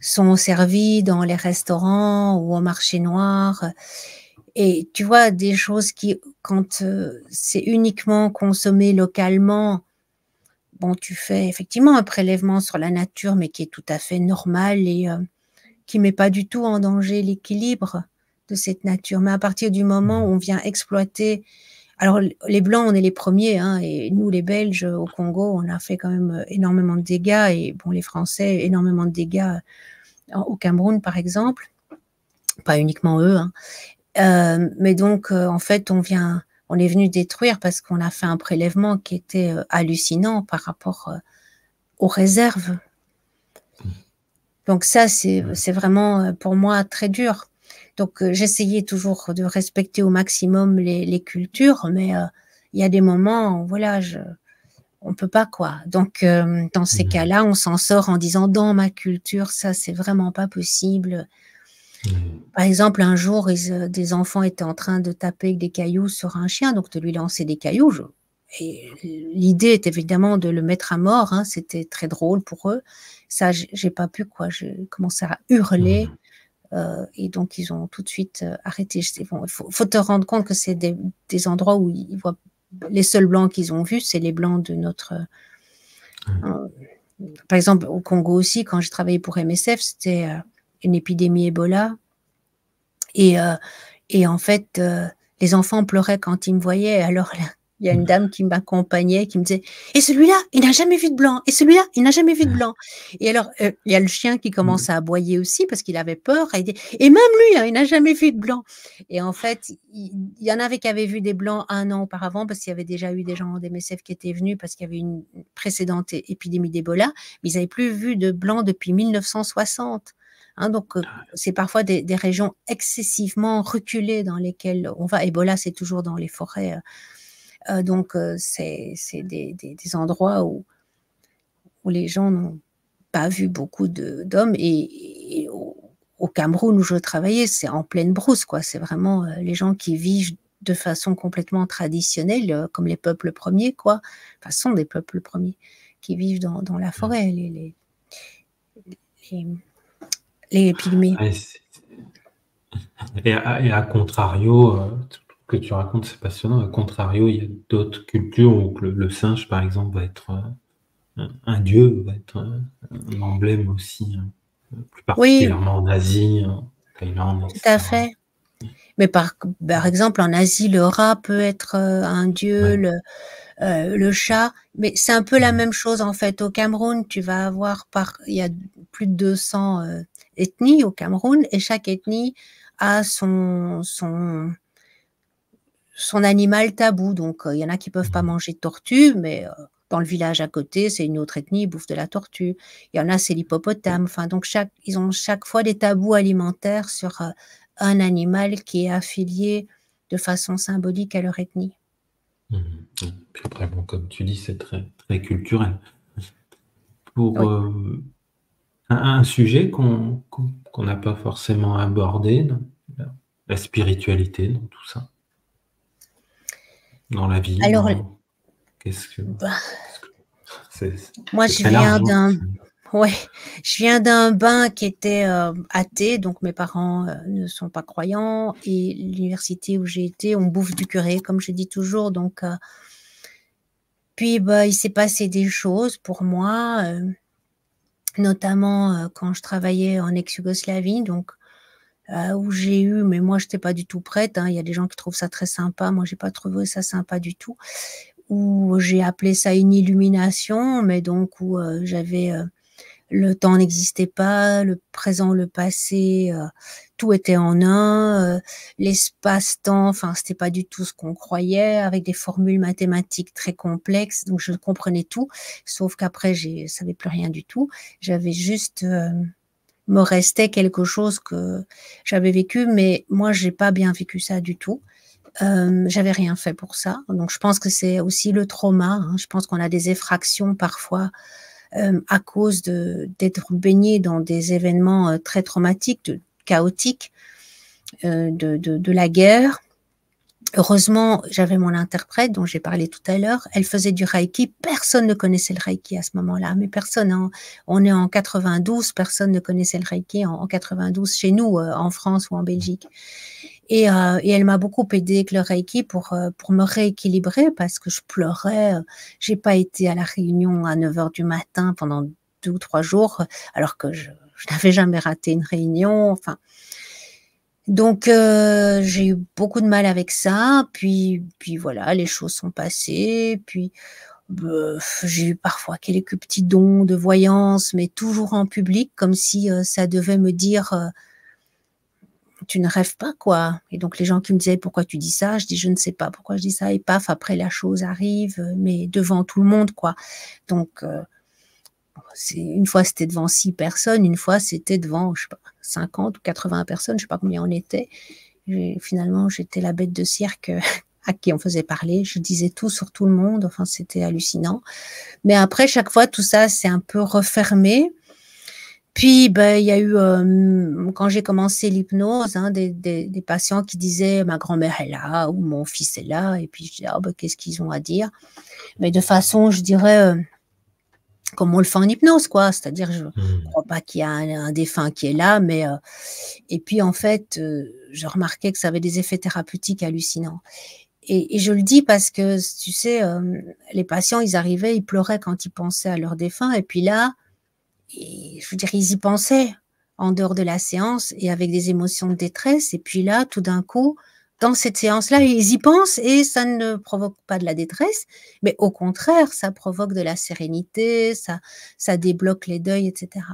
sont servis dans les restaurants ou au marché noir. Et tu vois, des choses qui, quand c'est uniquement consommé localement, bon, tu fais effectivement un prélèvement sur la nature, mais qui est tout à fait normal et qui met pas du tout en danger l'équilibre de cette nature. Mais à partir du moment où Hmm. on vient exploiter, alors les Blancs, on est les premiers, hein, et nous, les Belges, au Congo, on a fait quand même énormément de dégâts, et bon, les Français, énormément de dégâts au Cameroun, par exemple, pas uniquement eux, hein. Mais donc, en fait, on est venu détruire parce qu'on a fait un prélèvement qui était hallucinant par rapport aux réserves. Donc ça, c'est vraiment pour moi très dur. Donc j'essayais toujours de respecter au maximum les cultures, mais il y a des moments, voilà, on peut pas quoi. Donc dans ces Hmm. cas-là, on s'en sort en disant dans ma culture, ça c'est vraiment pas possible. Hmm. Par exemple, un jour, des enfants étaient en train de taper des cailloux sur un chien, donc de lui lancer des cailloux. Et l'idée est évidemment de le mettre à mort, hein, c'était très drôle pour eux. Ça, j'ai pas pu, quoi. J'ai commencé à hurler, Hmm. et donc ils ont tout de suite arrêté. Je dis, bon, faut te rendre compte que c'est des endroits où ils voient les seuls blancs qu'ils ont vus, c'est les blancs de notre. Euh, par exemple, au Congo aussi, quand j'ai travaillé pour MSF, c'était une épidémie Ebola. Et, euh, et en fait, les enfants pleuraient quand ils me voyaient. Alors là, il y a une dame qui m'accompagnait, qui me disait, et celui-là, il n'a jamais vu de blanc. Et celui-là, il n'a jamais vu de blanc. Et alors, il y a le chien qui commence à aboyer aussi parce qu'il avait peur. Et même lui, hein, il n'a jamais vu de blanc. Et en fait, il y en avait qui avaient vu des blancs un an auparavant parce qu'il y avait déjà eu des gens d'MSF qui étaient venus parce qu'il y avait une précédente épidémie d'Ebola. Mais ils n'avaient plus vu de blanc depuis 1960. Hein, donc, c'est parfois des régions excessivement reculées dans lesquelles on va. Ebola, c'est toujours dans les forêts. Donc, c'est des endroits où les gens n'ont pas vu beaucoup d'hommes. Et au Cameroun où je travaillais, c'est en pleine brousse, quoi. C'est vraiment les gens qui vivent de façon complètement traditionnelle, comme les peuples premiers, quoi. Enfin, sont des peuples premiers qui vivent dans la forêt, les, les pygmées. Ouais, et à contrario, tout ce que tu racontes, c'est passionnant. À contrario, il y a d'autres cultures où le singe, par exemple, va être un dieu, va être un emblème aussi, plus Oui, particulièrement en Asie, en Thaïlande, tout à etc. fait. Mais par exemple, en Asie, le rat peut être un dieu, Ouais. le chat, mais c'est un peu la Mhm. même chose en fait. Au Cameroun, tu vas avoir il y a plus de 200 ethnies au Cameroun et chaque ethnie a son animal tabou. Donc, il y en a qui peuvent pas Mhm. manger de tortue, mais dans le village à côté, c'est une autre ethnie, ils bouffent de la tortue. Il y en a, c'est l'hippopotame. Enfin, donc ils ont chaque fois des tabous alimentaires sur un animal qui est affilié de façon symbolique à leur ethnie. Mhm. Puis après, bon, comme tu dis, c'est très culturel. Pour Oui. un sujet qu'on n'a pas forcément abordé, la spiritualité dans tout ça. dans la vie, Alors, qu'est-ce que bah, c'est moi, c'est très large, hein. ouais, je viens d'un bain qui était athée, donc mes parents ne sont pas croyants, et l'université où j'ai été, on bouffe du curé, comme je dis toujours. Donc, puis bah, il s'est passé des choses pour moi, notamment quand je travaillais en ex-Yougoslavie, donc où j'ai eu, mais moi, j'étais pas du tout prête, hein. Il y a des gens qui trouvent ça très sympa, moi, j'ai pas trouvé ça sympa du tout. Où j'ai appelé ça une illumination, mais donc où j'avais le temps n'existait pas, le présent, le passé, tout était en un, l'espace-temps, enfin, c'était pas du tout ce qu'on croyait, avec des formules mathématiques très complexes, donc je comprenais tout, sauf qu'après, je savais plus rien du tout. J'avais juste, me restait quelque chose que j'avais vécu, mais moi, j'ai pas bien vécu ça du tout. J'avais rien fait pour ça, donc je pense que c'est aussi le trauma, hein. Je pense qu'on a des effractions parfois à cause d'être baigné dans des événements très traumatiques, chaotiques, de la guerre. Heureusement, j'avais mon interprète dont j'ai parlé tout à l'heure. Elle faisait du Reiki. Personne ne connaissait le Reiki à ce moment-là, mais personne, hein. On est en 92, personne ne connaissait le Reiki en 92 chez nous, en France ou en Belgique. Et elle m'a beaucoup aidée avec le Reiki pour me rééquilibrer parce que je pleurais. J'ai pas été à la réunion à 9 heures du matin pendant 2 ou 3 jours, alors que je n'avais jamais raté une réunion. Enfin, donc j'ai eu beaucoup de mal avec ça. Puis voilà, les choses sont passées. Puis j'ai eu parfois quelques petits dons de voyance, mais toujours en public, comme si ça devait me dire tu ne rêves pas, quoi. Et donc les gens qui me disaient pourquoi tu dis ça, je dis je ne sais pas pourquoi je dis ça, et paf, après la chose arrive, mais devant tout le monde, quoi. Donc une fois c'était devant 6 personnes, une fois c'était devant, je sais pas, 50 ou 80 personnes, je sais pas combien on était. Et finalement, j'étais la bête de cirque à qui on faisait parler. Je disais tout sur tout le monde. Enfin, c'était hallucinant. Mais après, chaque fois, tout ça s'est un peu refermé. Puis, ben, il y a eu, quand j'ai commencé l'hypnose, hein, des patients qui disaient ma grand-mère est là ou mon fils est là. Et puis, je dis, ah, ben, qu'est-ce qu'ils ont à dire? Mais de façon, je dirais, comme on le fait en hypnose, quoi. C'est-à-dire, je ne crois pas qu'il y a un défunt qui est là, mais et puis en fait, je remarquais que ça avait des effets thérapeutiques hallucinants. Et je le dis parce que, tu sais, les patients, ils arrivaient, ils pleuraient quand ils pensaient à leur défunt, et puis là, je veux dire, ils y pensaient en dehors de la séance et avec des émotions de détresse, et puis là, tout d'un coup, dans cette séance-là, ils y pensent et ça ne provoque pas de la détresse, mais au contraire, ça provoque de la sérénité, ça débloque les deuils, etc.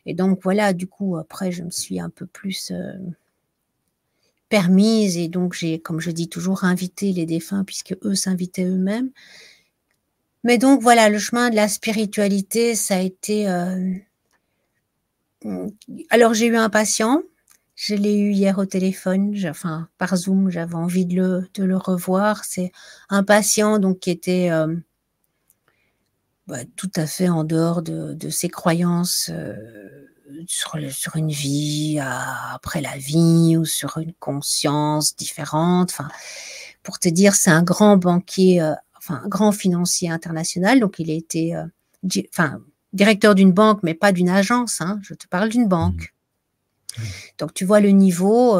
Et donc voilà, du coup, après, je me suis un peu plus permise, et donc j'ai, comme je dis toujours, invité les défunts puisque eux s'invitaient eux-mêmes. Mais donc voilà, le chemin de la spiritualité, ça a été... Alors j'ai eu un patient, je l'ai eu hier au téléphone, enfin par Zoom, j'avais envie de le revoir. C'est un patient donc qui était tout à fait en dehors de ses croyances sur une vie après la vie, ou sur une conscience différente. Enfin, pour te dire, c'est un grand banquier, enfin un grand financier international. Donc il a été directeur d'une banque, mais pas d'une agence, hein, je te parle d'une banque. Donc tu vois le niveau.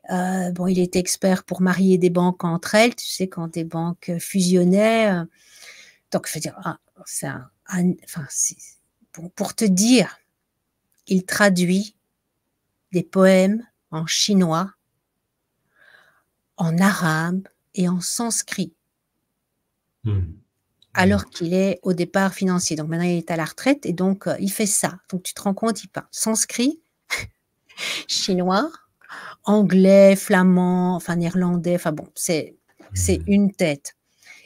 Bon, il était expert pour marier des banques entre elles, tu sais, quand des banques fusionnaient. Donc je veux dire, pour te dire, il traduit des poèmes en chinois, en arabe et en sanskrit. Alors qu'il est au départ financier. Donc maintenant, il est à la retraite et donc il fait ça. Donc tu te rends compte, il parle sanskrit, chinois, anglais, flamand, enfin néerlandais, enfin bon, c'est une tête.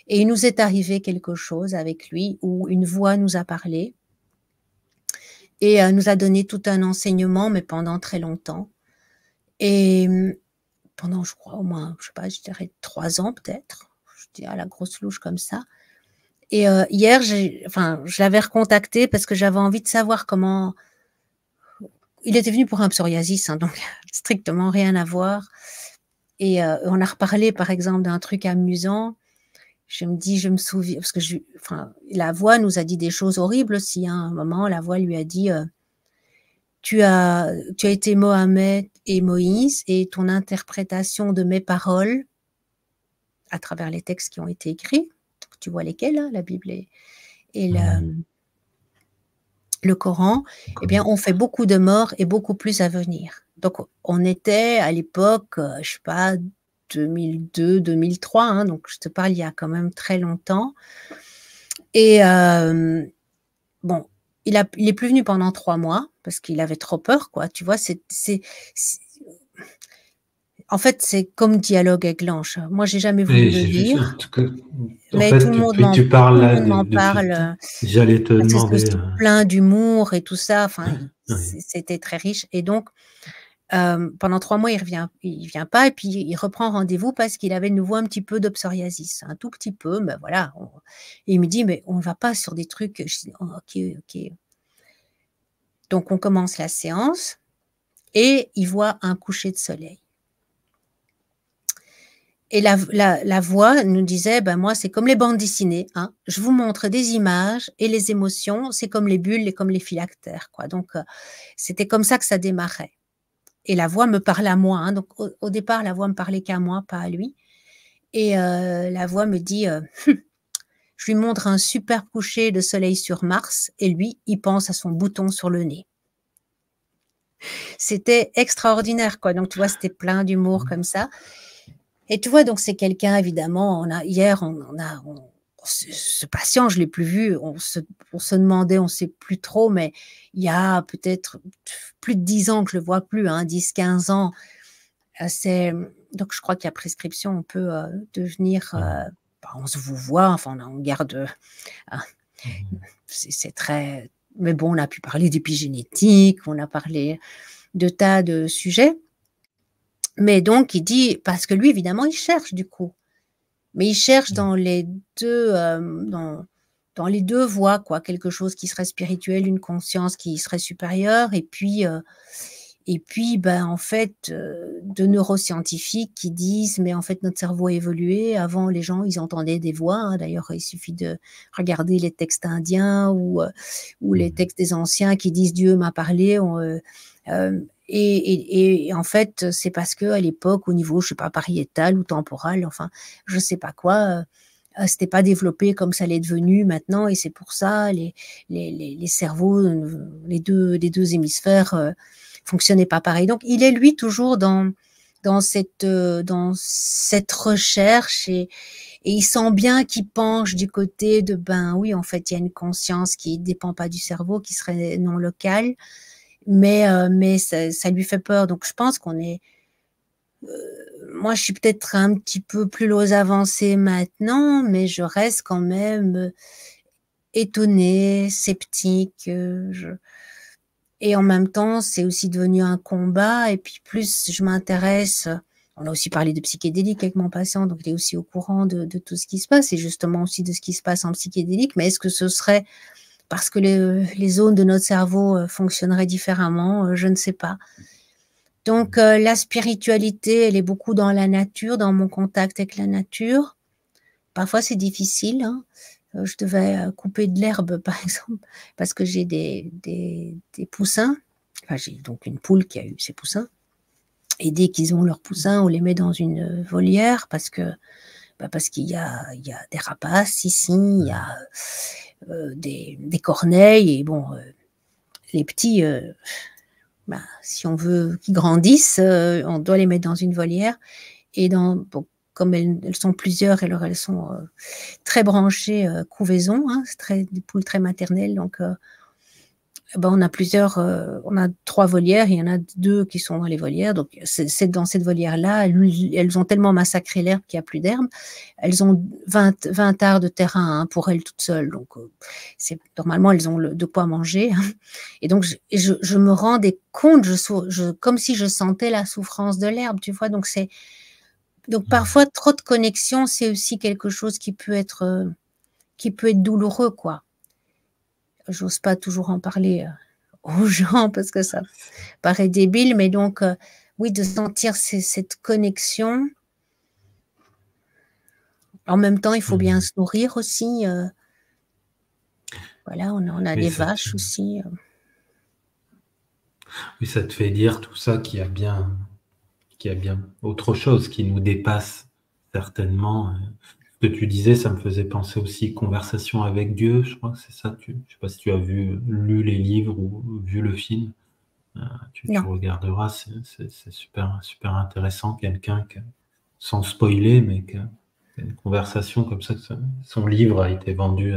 Et il nous est arrivé quelque chose avec lui où une voix nous a parlé et nous a donné tout un enseignement, mais pendant très longtemps. Et pendant, je crois, au moins, je sais pas, je dirais 3 ans peut-être. Je dis à la grosse louche comme ça. Et hier, je l'avais recontacté parce que j'avais envie de savoir comment... Il était venu pour un psoriasis, hein, donc strictement rien à voir. Et on a reparlé, par exemple, d'un truc amusant. Je me souviens, parce que enfin, la voix nous a dit des choses horribles aussi. Hein. À un moment, la voix lui a dit tu as été Mohamed et Moïse, et ton interprétation de mes paroles, à travers les textes qui ont été écrits, tu vois lesquels, hein, la Bible et le Coran, eh bien, on fait beaucoup de morts et beaucoup plus à venir. Donc, on était à l'époque, je sais pas, 2002, 2003, hein, donc je te parle il y a quand même très longtemps. Et bon, il est plus venu pendant 3 mois parce qu'il avait trop peur, quoi. Tu vois, en fait, c'est comme Dialogue avec l'ange. Moi, j'ai jamais voulu Et le lire, en mais tout fait, le monde tu parles là m'en depuis. parle. J'allais te Parce que c'est demander. aussi plein d'humour et tout ça. Enfin, Oui. c'était très riche. Et donc, pendant 3 mois, il vient pas, et puis il reprend rendez-vous parce qu'il avait de nouveau un petit peu de psoriasis, un tout petit peu, mais voilà. Et il me dit, mais on ne va pas sur des trucs. Je dis, oh, ok. Donc, on commence la séance et il voit un coucher de soleil. Et la voix nous disait, ben moi, c'est comme les bandes dessinées. Hein. Je vous montre des images et les émotions, c'est comme les bulles et comme les phylactères. Quoi. Donc, c'était comme ça que ça démarrait. Et la voix me parlait à moi. Hein. Donc, au départ, la voix me parlait qu'à moi, pas à lui. Et la voix me dit, je lui montre un super coucher de soleil sur Mars, et lui, il pense à son bouton sur le nez. C'était extraordinaire, quoi. Donc, tu vois, c'était plein d'humour comme ça. Et tu vois, donc c'est quelqu'un, évidemment, ce patient, je l'ai plus vu, on se demandait, on sait plus trop, mais il y a peut-être plus de 10 ans que je le vois plus, hein, 10, 15 ans. Donc je crois qu'à prescription, on peut devenir, on se vous voit, enfin on garde, c'est très, mais bon, on a pu parler d'épigénétique, on a parlé de tas de sujets. Mais donc, il dit, parce que lui, évidemment, il cherche du coup. Mais il cherche dans les deux voies, quoi, quelque chose qui serait spirituel, une conscience qui serait supérieure, et puis, ben, en fait, de neuroscientifiques qui disent, mais en fait, notre cerveau a évolué. Avant, les gens, ils entendaient des voix. Hein. D'ailleurs, il suffit de regarder les textes indiens ou les textes des anciens qui disent Dieu m'a parlé. Et en fait, c'est parce que à l'époque, au niveau, je sais pas, pariétal ou temporal, enfin, je sais pas quoi, c'était pas développé comme ça l'est devenu maintenant, et c'est pour ça les cerveaux, les deux hémisphères fonctionnaient pas pareil. Donc, il est lui toujours dans cette recherche, et il sent bien qu'il penche du côté de, ben oui, en fait, il y a une conscience qui dépend pas du cerveau, qui serait non locale. Mais ça lui fait peur. Donc, je pense qu'on est... moi, je suis peut-être un petit peu plus aux avancées maintenant, mais je reste quand même étonnée, sceptique. Et en même temps, c'est aussi devenu un combat. Et puis, plus je m'intéresse... On a aussi parlé de psychédélique avec mon patient, donc il est aussi au courant de tout ce qui se passe, et justement aussi de ce qui se passe en psychédélique. Mais est-ce que ce serait... parce que les zones de notre cerveau fonctionneraient différemment, je ne sais pas. Donc, la spiritualité, elle est beaucoup dans la nature, dans mon contact avec la nature. Parfois, c'est difficile. Hein. Je devais couper de l'herbe, par exemple, parce que j'ai des poussins. Enfin, j'ai donc une poule qui a eu ses poussins. Et dès qu'ils ont leurs poussins, on les met dans une volière parce qu'il y a des rapaces ici, il y a des corneilles, et bon, les petits, si on veut qu'ils grandissent, on doit les mettre dans une volière, et comme elles sont plusieurs, alors elles sont très branchées couvaison, hein, c'est des poules très maternelles, donc on a 3 volières, il y en a 2 qui sont dans les volières, donc c'est dans cette volière-là, elles ont tellement massacré l'herbe qu'il n'y a plus d'herbe, elles ont 20 arts de terrain, hein, pour elles toutes seules, donc normalement elles ont de quoi manger, hein. Et donc je me rendais compte, comme si je sentais la souffrance de l'herbe, tu vois, donc parfois trop de connexion, c'est aussi quelque chose qui peut être douloureux, quoi. J'ose pas toujours en parler aux gens parce que ça paraît débile, mais donc oui, de sentir cette connexion. En même temps, il faut bien se nourrir aussi. Voilà, on a des vaches aussi. Oui, ça te fait dire tout ça qu'il y a bien autre chose qui nous dépasse certainement. Ce que tu disais, ça me faisait penser aussi conversation avec Dieu, je crois que c'est ça. Je sais pas si tu as lu les livres ou vu le film. Tu Non. regarderas, c'est super, super intéressant. Quelqu'un sans spoiler, mais qui a une conversation comme ça. Son livre a été vendu,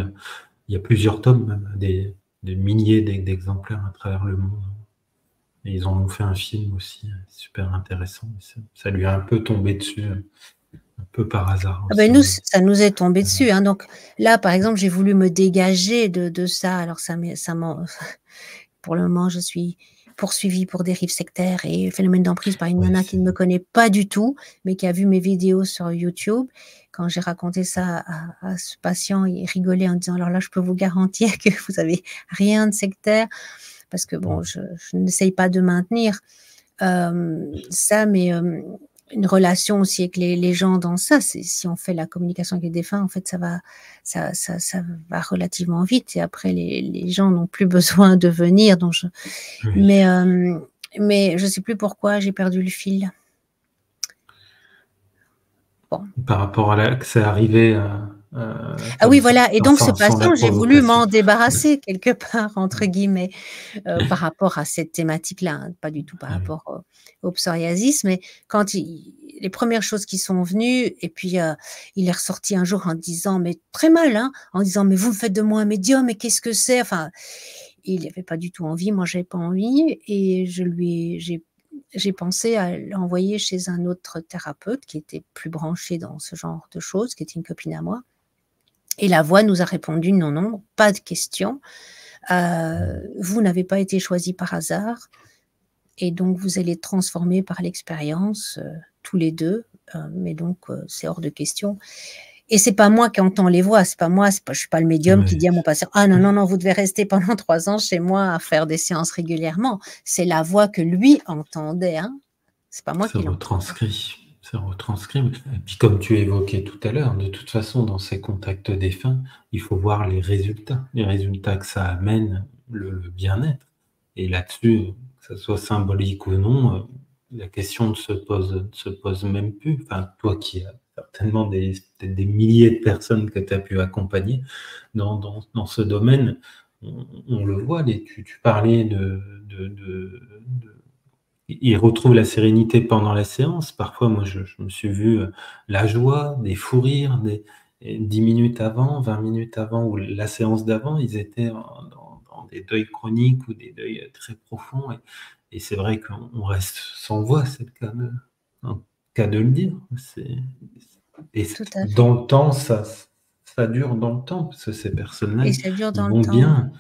il y a plusieurs tomes, même des milliers d'exemplaires à travers le monde. Et ils en ont fait un film aussi, super intéressant. Ça lui a un peu tombé dessus, un peu par hasard Ah ben aussi. nous, ça nous est tombé dessus, hein. Donc là, par exemple, j'ai voulu me dégager de ça. Alors pour le moment, je suis poursuivie pour dérive sectaire et phénomène d'emprise par une Ouais, nana qui ne me connaît pas du tout, mais qui a vu mes vidéos sur YouTube. Quand j'ai raconté ça à ce patient, il rigolait en disant: «Alors là, je peux vous garantir que vous avez rien de sectaire», parce que bon, je n'essaye pas de maintenir, ça, mais une relation aussi avec les gens dans ça. Si on fait la communication avec les défunts, en fait, ça va relativement vite et après les gens n'ont plus besoin de venir. Donc oui. mais je sais plus pourquoi j'ai perdu le fil. Bon. Par rapport à que c'est arrivé Ah oui, comme ça, voilà, et donc ce sans la patient, j'ai voulu provocation. m'en débarrasser quelque part, entre guillemets, par rapport à cette thématique-là, hein, pas du tout par Ah oui. rapport au psoriasis, mais quand les premières choses qui sont venues, et puis il est ressorti un jour en disant, mais très mal, hein, en disant: «Mais vous me faites de moi un médium, mais qu'est-ce que c'est?» Enfin, il avait pas du tout envie, moi j'avais pas envie, et j'ai pensé à l'envoyer chez un autre thérapeute qui était plus branché dans ce genre de choses, qui était une copine à moi. Et la voix nous a répondu: «Non, non, pas de question. Vous n'avez pas été choisis par hasard et donc vous allez être transformés par l'expérience, tous les 2, mais donc c'est hors de question». Et c'est pas moi qui entends les voix, c'est pas moi, je suis pas le médium qui Oui. dit à mon patient: «Ah non, non, non, vous devez rester pendant 3 ans chez moi à faire des séances régulièrement». C'est la voix que lui entendait, hein. C'est pas moi C'est qui l'entends. retranscrit. C'est retranscrit. Et puis comme tu évoquais tout à l'heure, de toute façon, dans ces contacts défunts, il faut voir les résultats que ça amène, le bien-être. Et là-dessus, que ça soit symbolique ou non, la question ne se pose même plus. Enfin, toi qui as certainement peut-être des milliers de personnes que tu as pu accompagner dans ce domaine, on le voit. Tu parlais ils retrouvent la sérénité pendant la séance. Parfois, moi, je me suis vu, la joie, des fous rires, 10 minutes avant, 20 minutes avant ou la séance d'avant, ils étaient dans des deuils chroniques ou des deuils, très profonds, et c'est vrai qu'on reste sans voix, c'est le cas de le dire. Et Tout à fait, dans le temps, ça dure dans le temps parce que ces personnes-là, et ça dure ils dans le vont temps. bien.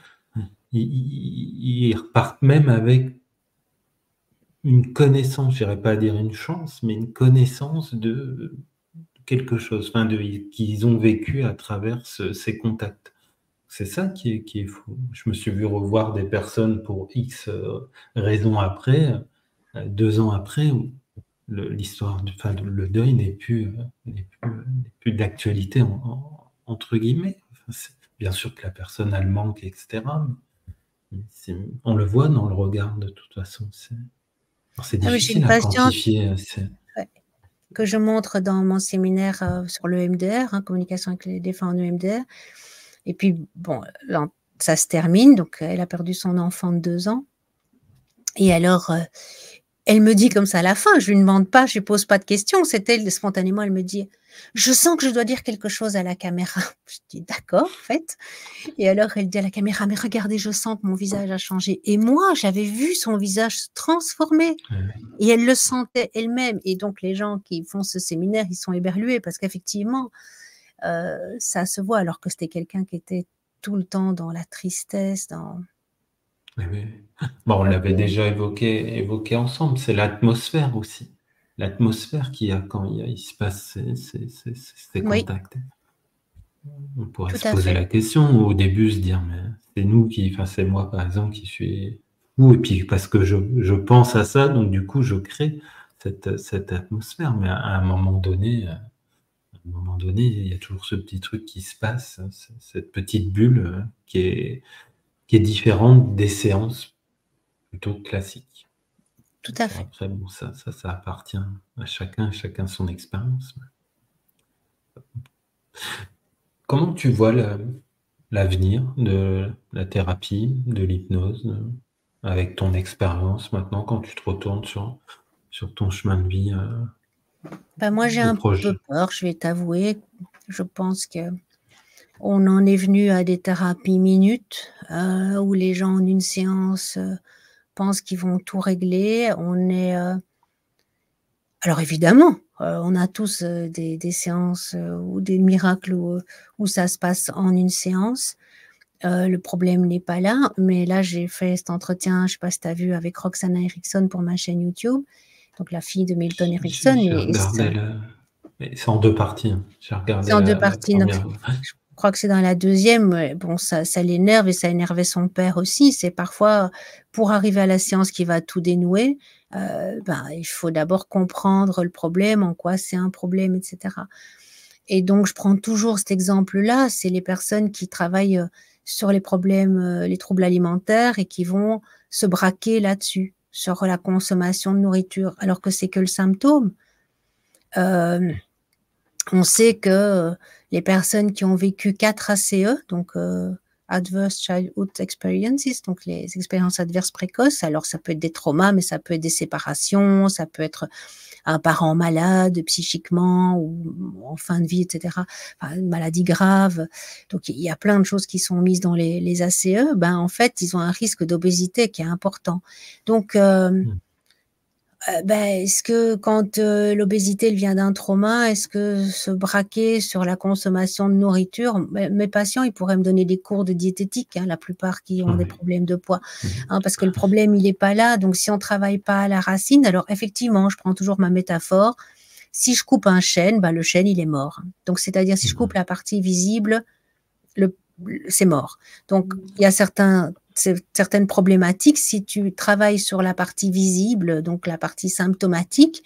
Ils repartent même avec une connaissance, j'irais pas dire une chance, mais une connaissance de quelque chose, enfin qu'ils ont vécu à travers ces contacts. C'est ça qui est fou. Je me suis vu revoir des personnes pour X raisons après, 2 ans après, où l'histoire, enfin le deuil n'est plus d'actualité entre guillemets. Enfin, bien sûr que la personne a le manque, etc. Mais on le voit dans le regard de toute façon. Alors c'est Ah oui, j'ai une difficile à patiente, quantifier, ouais, que je montre dans mon séminaire, sur le EMDR, hein, communication avec les défunts en EMDR. Et puis bon, là, ça se termine, donc elle a perdu son enfant de 2 ans, et alors, elle me dit comme ça à la fin, je lui demande pas, je lui pose pas de questions, c'est elle, spontanément, elle me dit: «Je sens que je dois dire quelque chose à la caméra». Je dis: «D'accord, faites». Et alors elle dit à la caméra: «Mais regardez, je sens que mon visage a changé», et moi, j'avais vu son visage se transformer. Et elle le sentait elle-même, et donc les gens qui font ce séminaire, ils sont éberlués parce qu'effectivement, ça se voit, alors que c'était quelqu'un qui était tout le temps dans la tristesse, dans oui, oui. Bon, on l'avait heu, déjà évoqué ensemble, c'est l'atmosphère aussi. L'atmosphère qu'il y a quand il se passe ces oui, contacts. On pourrait tout se à poser fait. la question, ou au début se dire: «Mais c'est nous qui», enfin, c'est moi par exemple qui suis Oui, et puis parce que je pense à ça, donc du coup, je crée cette atmosphère. Mais à un moment donné, il y a toujours ce petit truc qui se passe, hein, cette petite bulle qui est différente des séances plutôt classiques. Tout à Bon, fait. après, bon, ça appartient à chacun son expérience. Comment tu vois l'avenir de la thérapie, de l'hypnose, avec ton expérience maintenant, quand tu te retournes sur ton chemin de vie Ben moi, j'ai au un peu proche? peur, je vais t'avouer. Je pense que on en est venu à des thérapies minutes, où les gens en une séance, pensent qu'ils vont tout régler. On est, alors évidemment, on a tous, des séances, ou des miracles où ça se passe en une séance. Le problème n'est pas là, mais là, j'ai fait cet entretien, je sais pas si tu as vu, avec Roxana Erickson pour ma chaîne YouTube, donc la fille de Milton Erickson, J'ai et regardé mais c'est en deux parties, hein. J'ai c'est regardé en 2 la parties, donc première. je crois que c'est dans la deuxième. Ouais, bon, ça l'énerve et ça énervait son père aussi. C'est parfois, pour arriver à la séance qui va tout dénouer, ben, il faut d'abord comprendre le problème, en quoi c'est un problème, et cetera. Et donc je prends toujours cet exemple-là, c'est les personnes qui travaillent, sur les problèmes, les troubles alimentaires et qui vont se braquer là-dessus, sur la consommation de nourriture, alors que c'est que le symptôme. Hem On sait que, les personnes qui ont vécu 4 ACE, donc Adverse Childhood Experiences, donc les expériences adverses précoces, alors ça peut être des traumas, mais ça peut être des séparations, ça peut être un parent malade psychiquement ou en fin de vie, et cetera, enfin, une maladie grave. Donc il y a plein de choses qui sont mises dans les ACE. Ben, en fait, ils ont un risque d'obésité qui est important. Donc est-ce que quand, l'obésité elle vient d'un trauma, est-ce que se braquer sur la consommation de nourriture, mes patients, ils pourraient me donner des cours de diététique, hein, la plupart qui ont des Oui. problèmes de poids, Mhm. hein, parce que le problème, il est pas là. Donc si on travaille pas à la racine, alors effectivement, je prends toujours ma métaphore, si je coupe un chêne, bah, le chêne, il est mort. Donc c'est-à-dire si je coupe Mhm. la partie visible, le c'est mort. Donc il y a certaines problématiques, si tu travailles sur la partie visible, donc la partie symptomatique,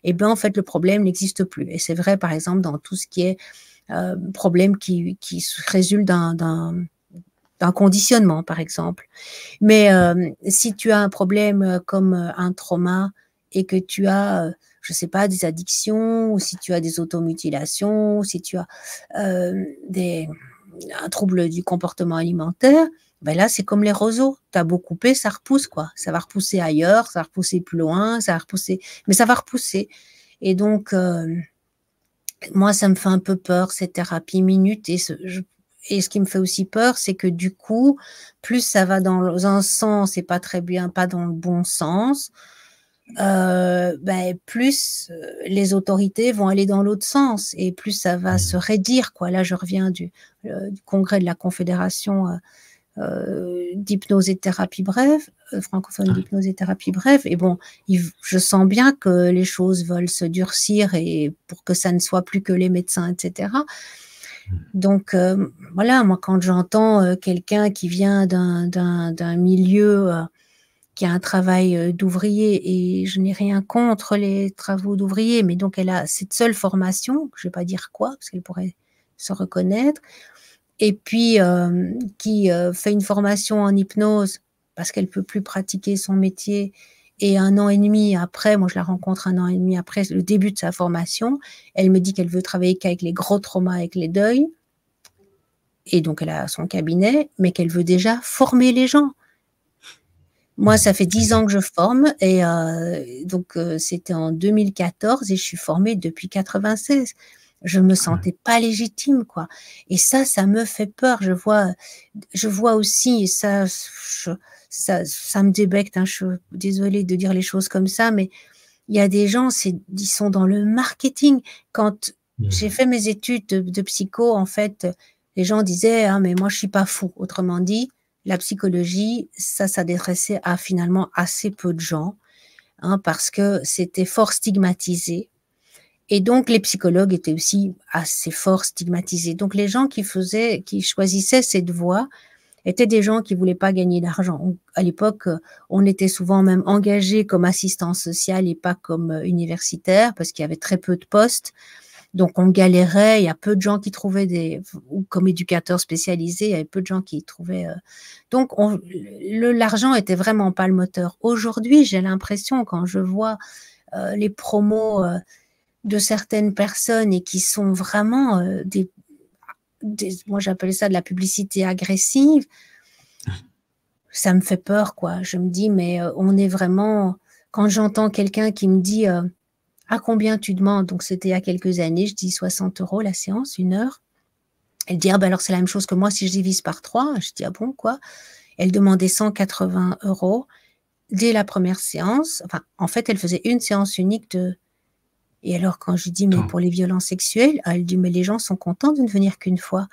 et ben en fait le problème n'existe plus. Et c'est vrai par exemple dans tout ce qui est problème qui résulte d'un conditionnement par exemple. Mais si tu as un problème comme un trauma et que tu as, je sais pas, des addictions, ou si tu as des automutilations, ou si tu as des un trouble du comportement alimentaire, ben là, c'est comme les roseaux. Tu as beau couper, ça repousse, quoi. Ça va repousser ailleurs, ça va repousser plus loin, ça va repousser, mais ça va repousser. Et donc, moi, ça me fait un peu peur, ces thérapies minutes. Et ce qui me fait aussi peur, c'est que du coup, plus ça va dans un sens et pas très bien, pas dans le bon sens, plus les autorités vont aller dans l'autre sens et plus ça va se Mhm. raidir, quoi. Là, je reviens du congrès de la Confédération d'hypnose et de thérapie brève, francophone Ouais. d'hypnose et thérapie brève. Et bon, je sens bien que les choses veulent se durcir et pour que ça ne soit plus que les médecins, etc. Donc voilà, moi quand j'entends quelqu'un qui vient d'un milieu qui a un travail d'ouvrier, et je n'ai rien contre les travaux d'ouvrier, mais donc elle a cette seule formation, je ne vais pas dire quoi, parce qu'elle pourrait se reconnaître, et puis qui fait une formation en hypnose parce qu'elle peut plus pratiquer son métier, et 1 an et demi après, moi je la rencontre 1 an et demi après le début de sa formation, elle me dit qu'elle veut travailler qu'avec les gros traumas, avec les deuils, et donc elle a son cabinet, mais qu'elle veut déjà former les gens. Moi, ça fait 10 ans que je forme, et donc c'était en 2014 et je suis formée depuis 96. Je me Ouais. sentais pas légitime, quoi. Et ça me fait peur. Je vois aussi, et ça me débecte, hein, je suis désolée de dire les choses comme ça, mais il y a des gens, ils sont dans le marketing. Quand j'ai Mhm. fait mes études de psycho, en fait, les gens disaient, ah, mais moi, je suis pas fou. Autrement dit, la psychologie, ça s'adressait à finalement assez peu de gens, hein, parce que c'était fort stigmatisé. Et donc, les psychologues étaient aussi assez fort stigmatisés. Donc, les gens qui choisissaient cette voie, étaient des gens qui voulaient pas gagner d'argent. À l'époque, on était souvent même engagé comme assistant social et pas comme universitaire parce qu'il y avait très peu de postes. Donc, on galérait. Il y a peu de gens qui trouvaient ou comme éducateur spécialisé, il y avait peu de gens qui trouvaient. Donc, l'argent était vraiment pas le moteur. Aujourd'hui, j'ai l'impression, quand je vois les promos de certaines personnes et qui sont vraiment moi j'appelle ça de la publicité agressive, ça me fait peur, quoi. Je me dis, mais on est vraiment, quand j'entends quelqu'un qui me dit à combien tu demandes, donc c'était il y a quelques années, je dis 60 € la séance, 1 heure. Elle dit, ah ben alors c'est la même chose que moi si je divise par 3. Je dis, ah bon, quoi? Elle demandait 180 € dès la première séance. Enfin, en fait, elle faisait une séance unique de. Et alors, quand je dis, mais pour les violences sexuelles, elle dit, mais les gens sont contents de ne venir qu'une fois.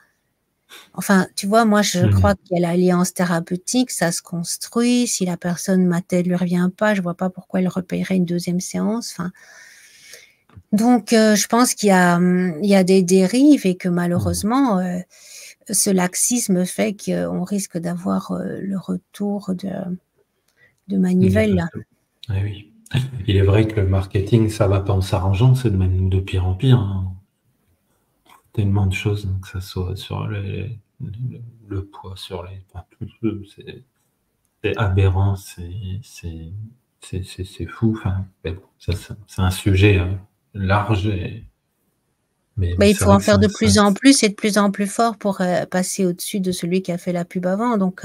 Enfin, tu vois, moi, je crois qu'il y a l'alliance thérapeutique, ça se construit. Si la personne, ma tête lui revient pas, je vois pas pourquoi elle repayerait une deuxième séance. Enfin, donc, je pense qu'il y a des dérives et que malheureusement, ce laxisme fait qu'on risque d'avoir le retour de manivelle, là. Oui. Il est vrai que le marketing, ça va pas en s'arrangeant, c'est de même de pire en pire. Hein. Tellement de choses, que ça soit sur le poids, sur les. Enfin, c'est aberrant, c'est fou. Enfin, c'est un sujet large, mais Il c'est faut vrai en que faire ça. de plus en plus et de plus en plus fort pour passer au-dessus de celui qui a fait la pub avant. Donc,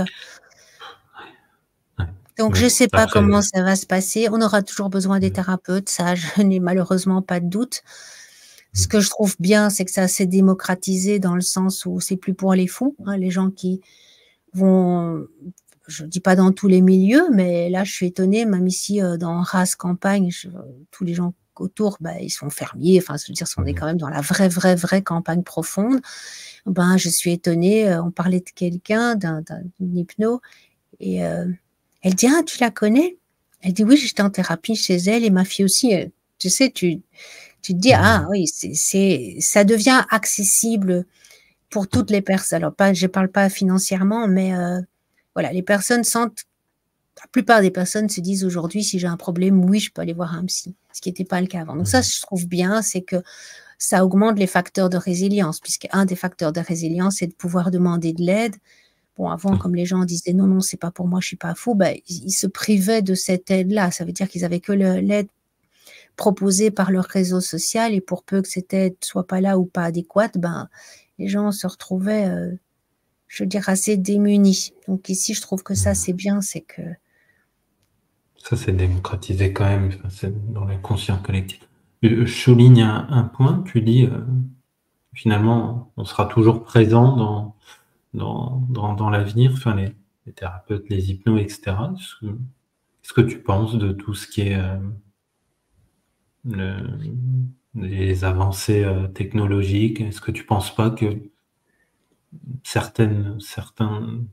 Mais je bon, sais pas après. comment ça va se passer. On aura toujours besoin des thérapeutes, ça, je n'ai malheureusement pas de doute. Ce que je trouve bien, c'est que ça s'est démocratisé dans le sens où c'est plus pour les fous, hein, les gens qui vont, je dis pas dans tous les milieux, mais là, je suis étonnée, même ici, dans Reims campagne, tous les gens autour, bah, ils sont fermiers, enfin, je veux dire, on est quand même dans la vraie campagne profonde. Ben, je suis étonnée, on parlait de quelqu'un, d'une hypno, et elle dit, ah, tu la connais? Elle dit, oui, j'étais en thérapie chez elle et ma fille aussi. Tu sais, tu te dis, ah oui, ça devient accessible pour toutes les personnes. Alors, je parle pas financièrement, mais voilà, les personnes sentent, la plupart des personnes se disent aujourd'hui, si j'ai un problème, oui, je peux aller voir un psy, ce qui n'était pas le cas avant. Donc ça, je trouve bien, c'est que ça augmente les facteurs de résilience, puisqu'un des facteurs de résilience, c'est de pouvoir demander de l'aide. Bon, avant, comme les gens disaient non, non, c'est pas pour moi, je suis pas fou, ben, ils se privaient de cette aide-là. Ça veut dire qu'ils avaient que l'aide proposée par leur réseau social, et pour peu que cette aide soit pas là ou pas adéquate, ben, les gens se retrouvaient, je veux dire, assez démunis. Donc ici, je trouve que ça, c'est bien, c'est que. Ça, c'est démocratisé quand même, enfin, c'est dans l'inconscient collectif. Je souligne un point, tu dis, finalement, on sera toujours présent dans l'avenir, enfin, les thérapeutes, les hypnos, etc. Qu'est-ce que tu penses de tout ce qui est les avancées technologiques? Est-ce que tu penses pas que certaines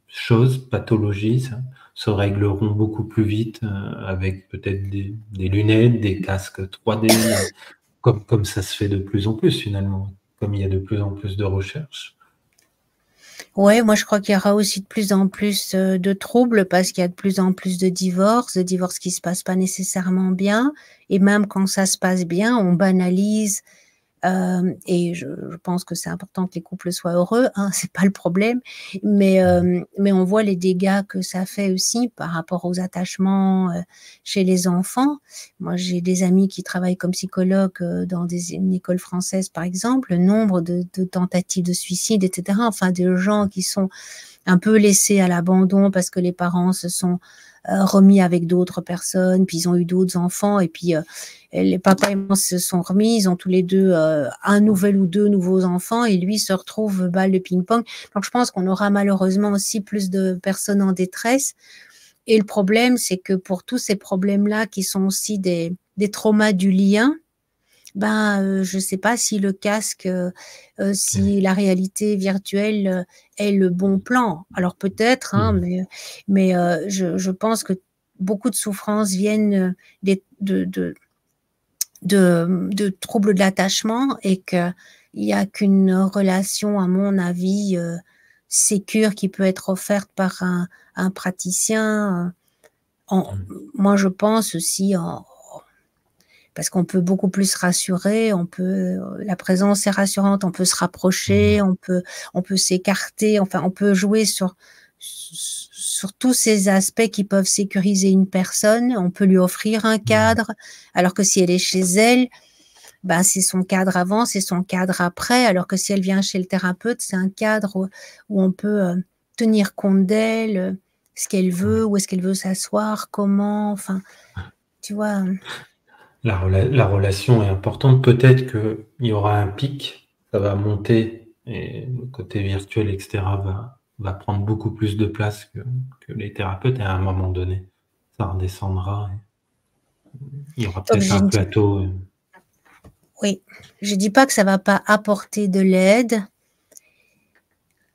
choses, pathologies, se régleront beaucoup plus vite avec peut-être des lunettes, des casques 3D, comme ça se fait de plus en plus finalement, comme il y a de plus en plus de recherches. Ouais, moi je crois qu'il y aura aussi de plus en plus de troubles parce qu'il y a de plus en plus de divorces qui se passent pas nécessairement bien, et même quand ça se passe bien, on banalise. Et je pense que c'est important que les couples soient heureux, hein, c'est pas le problème, mais on voit les dégâts que ça fait aussi par rapport aux attachements chez les enfants. Moi, j'ai des amis qui travaillent comme psychologues dans une école française, par exemple, le nombre de tentatives de suicide, etc. Enfin, des gens qui sont un peu laissés à l'abandon parce que les parents se sont remis avec d'autres personnes, puis ils ont eu d'autres enfants, et puis les papas et maman se sont remis, ils ont tous les deux un nouvel ou deux nouveaux enfants, et lui se retrouve balle de ping-pong. Donc je pense qu'on aura malheureusement aussi plus de personnes en détresse. Et le problème, c'est que pour tous ces problèmes-là, qui sont aussi des traumas du lien, ben, je sais pas si le casque, si la réalité virtuelle est le bon plan. Alors peut-être, hein, mais je pense que beaucoup de souffrances viennent de troubles de l'attachement, et qu'il y a qu'une relation, à mon avis, sécure qui peut être offerte par un praticien. Moi, je pense aussi parce qu'on peut beaucoup plus rassurer, la présence est rassurante, on peut se rapprocher, on peut s'écarter, enfin, on peut jouer sur tous ces aspects qui peuvent sécuriser une personne. On peut lui offrir un cadre, alors que si elle est chez elle, ben, c'est son cadre avant, c'est son cadre après, alors que si elle vient chez le thérapeute, c'est un cadre où on peut tenir compte d'elle, ce qu'elle veut, où est-ce qu'elle veut s'asseoir, comment, enfin, tu vois. La relation est importante. Peut-être qu'il y aura un pic, ça va monter et le côté virtuel, etc., va prendre beaucoup plus de place que les thérapeutes et à un moment donné, ça redescendra. Il y aura Donc, peut-être un plateau. Oui, je dis pas que ça va pas apporter de l'aide,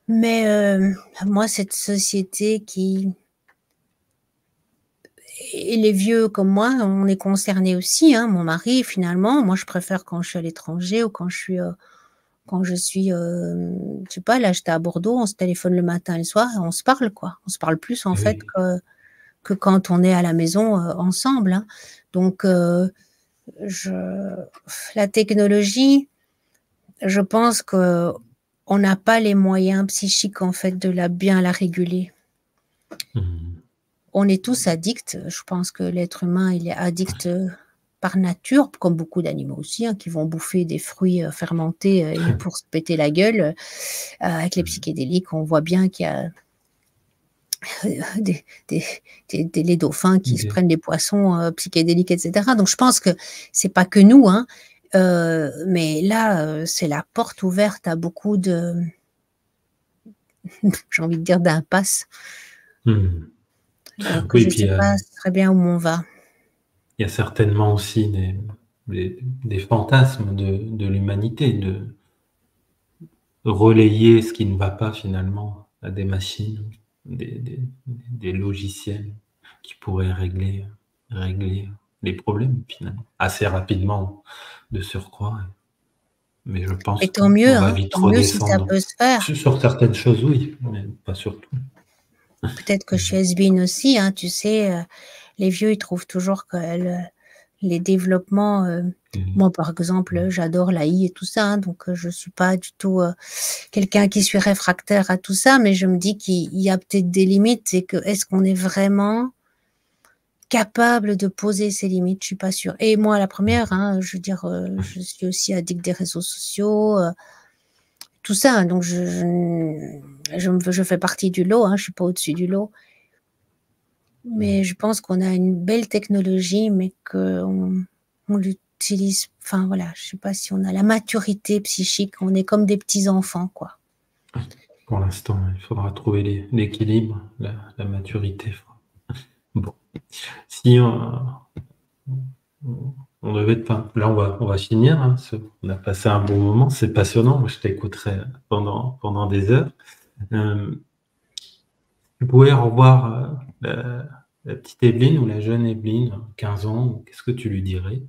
mais moi, cette société et les vieux comme moi, on est concernés aussi, hein. Mon mari, finalement, moi, je préfère quand je suis à l'étranger ou quand je suis, je sais pas, là, j'étais à Bordeaux, on se téléphone le matin et le soir et on se parle, quoi. On se parle plus, en fait, Oui. que quand on est à la maison ensemble, hein. Donc, la technologie, je pense que on n'a pas les moyens psychiques, en fait, de bien la réguler. On est tous addicts. Je pense que l'être humain, il est addict par nature, comme beaucoup d'animaux aussi, hein, qui vont bouffer des fruits fermentés pour se péter la gueule. Avec les psychédéliques, on voit bien qu'il y a les dauphins qui se prennent des poissons psychédéliques, etc. Donc, je pense que c'est pas que nous, hein. Mais là, c'est la porte ouverte à beaucoup j'ai envie de dire d'impasse. Donc, Oui, je puis sais pas très bien où on va. il y a certainement aussi des fantasmes de l'humanité, de relayer ce qui ne va pas finalement à des machines, des logiciels qui pourraient régler les problèmes finalement assez rapidement de surcroît. Mais je pense Mais tant mieux, qu'on va hein, vite tant mieux si ça redescendre. peut se faire. Sur certaines choses, oui, mais pas sur tout. Peut-être que je suis has-been aussi, hein, tu sais, les vieux, ils trouvent toujours que les développements, moi, par exemple, j'adore l'AI et tout ça, hein, donc je suis pas du tout quelqu'un qui suis réfractaire à tout ça, mais je me dis qu'il y a peut-être des limites et que est-ce qu'on est vraiment capable de poser ses limites? Je suis pas sûre. Et moi, la première, hein, je veux dire, je suis aussi addict des réseaux sociaux, tout ça, hein, donc je fais partie du lot, hein, je suis pas au-dessus du lot. Mais je pense qu'on a une belle technologie, mais qu'on l'utilise, enfin voilà, je sais pas si on a la maturité psychique, on est comme des petits enfants, quoi. Pour l'instant, il faudra trouver l'équilibre, la maturité. Bon. Si on devait là, on va finir, hein, on a passé un bon moment, c'est passionnant. Moi, je t'écouterai pendant des heures. Tu pourrais revoir la petite Evelyne ou la jeune Evelyne, 15 ans, qu'est-ce que tu lui dirais?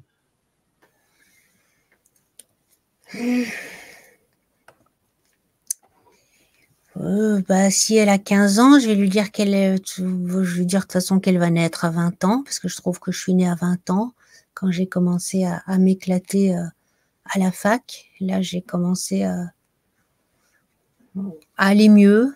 Bah, si elle a 15 ans, je vais lui dire je vais lui dire de toute façon qu'elle va naître à 20 ans, parce que je trouve que je suis née à 20 ans, quand j'ai commencé à m'éclater à la fac. Là, j'ai commencé à aller mieux,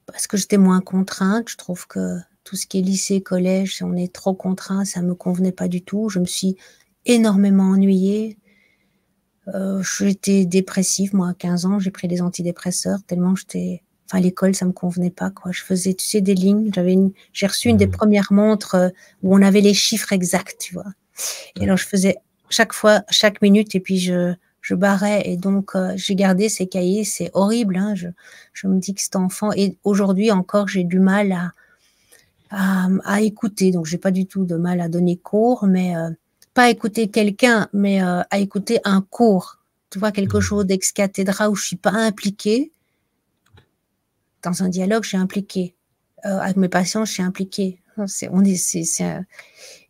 parce que j'étais moins contrainte. Je trouve que tout ce qui est lycée, collège, on est trop contraint, ça me convenait pas du tout. Je me suis énormément ennuyée. J'étais dépressive, moi, à 15 ans, j'ai pris des antidépresseurs tellement à l'école, ça me convenait pas, quoi. Je faisais, tu sais, des lignes. J'ai reçu une des premières montres où on avait les chiffres exacts, tu vois. Et alors, je faisais chaque fois, chaque minute, et puis je barrais. Et donc, j'ai gardé ces cahiers. C'est horrible, hein. Je me dis que cet enfant, et aujourd'hui encore, j'ai du mal à écouter. Donc, j'ai pas du tout de mal à donner cours, mais pas à écouter quelqu'un, mais à écouter un cours. Tu vois, quelque chose d'ex cathedra où je suis pas impliquée. Dans un dialogue, je suis impliquée. Avec mes patients, je suis impliquée.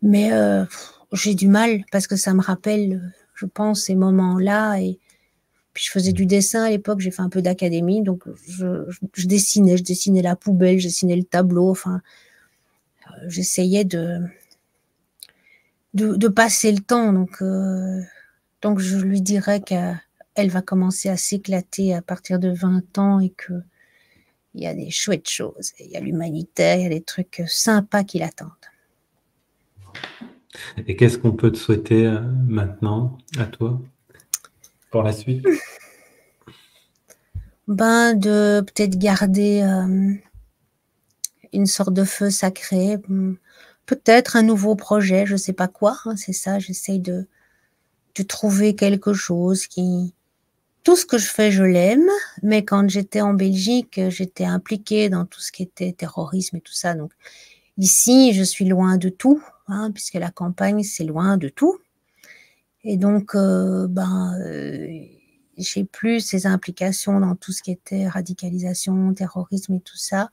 Mais j'ai du mal parce que ça me rappelle, je pense, ces moments-là. Et Puis je faisais du dessin à l'époque, j'ai fait un peu d'académie, donc je dessinais la poubelle, je dessinais le tableau, enfin, j'essayais de passer le temps. Donc je lui dirais qu'elle va commencer à s'éclater à partir de 20 ans et qu'il y a des chouettes choses. Il y a l'humanitaire, il y a des trucs sympas qui l'attendent. Et qu'est-ce qu'on peut te souhaiter maintenant, à toi, pour la suite? De peut-être garder une sorte de feu sacré, peut-être un nouveau projet, je ne sais pas quoi, hein, c'est ça, j'essaye de trouver quelque chose qui... Tout ce que je fais, je l'aime, mais quand j'étais en Belgique, j'étais impliquée dans tout ce qui était terrorisme et tout ça. Donc ici, je suis loin de tout, hein, puisque la campagne, c'est loin de tout. Et donc, j'ai plus ces implications dans tout ce qui était radicalisation, terrorisme et tout ça.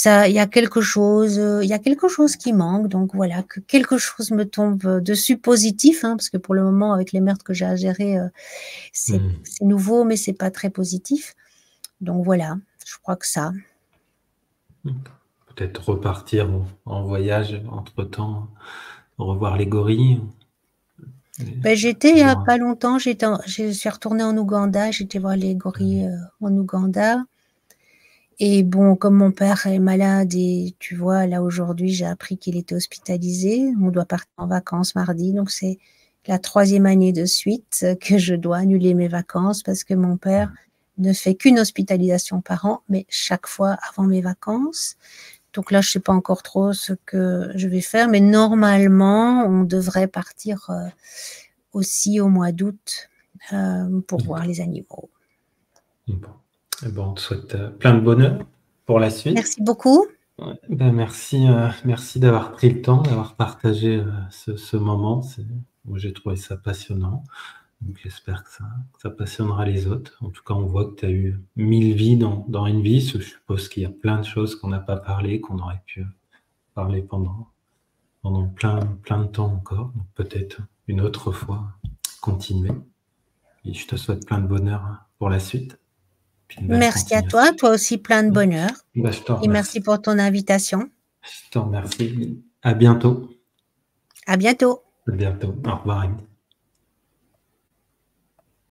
Il y a quelque chose qui manque, donc voilà, que quelque chose me tombe dessus positif, hein, parce que pour le moment, avec les meurtres que j'ai à gérer, c'est nouveau, mais c'est pas très positif. Donc voilà, je crois que ça. Peut-être repartir en voyage entre-temps, revoir les gorilles. J'étais il y a pas longtemps, je suis retournée en Ouganda, j'étais voir les gorilles en Ouganda. Et bon, comme mon père est malade et tu vois, là aujourd'hui, j'ai appris qu'il était hospitalisé. On doit partir en vacances mardi, donc c'est la 3e année de suite que je dois annuler mes vacances parce que mon père ne fait qu'une hospitalisation par an, mais chaque fois avant mes vacances. Donc là, je sais pas encore trop ce que je vais faire, mais normalement, on devrait partir aussi au mois d'août pour voir les animaux. Bon, on te souhaite plein de bonheur pour la suite. Merci beaucoup. Ouais, merci d'avoir pris le temps, d'avoir partagé ce moment. Moi, j'ai trouvé ça passionnant. Donc, j'espère que ça passionnera les autres. En tout cas, on voit que tu as eu 1000 vies dans une vie. Je suppose qu'il y a plein de choses qu'on n'a pas parlé, qu'on aurait pu parler pendant plein de temps encore. Donc, peut-être une autre fois continuer. Et je te souhaite plein de bonheur pour la suite. Merci à toi aussi plein de bonheur. Et merci pour ton invitation. Je te remercie. À bientôt. À bientôt. À bientôt. Au revoir, Amy.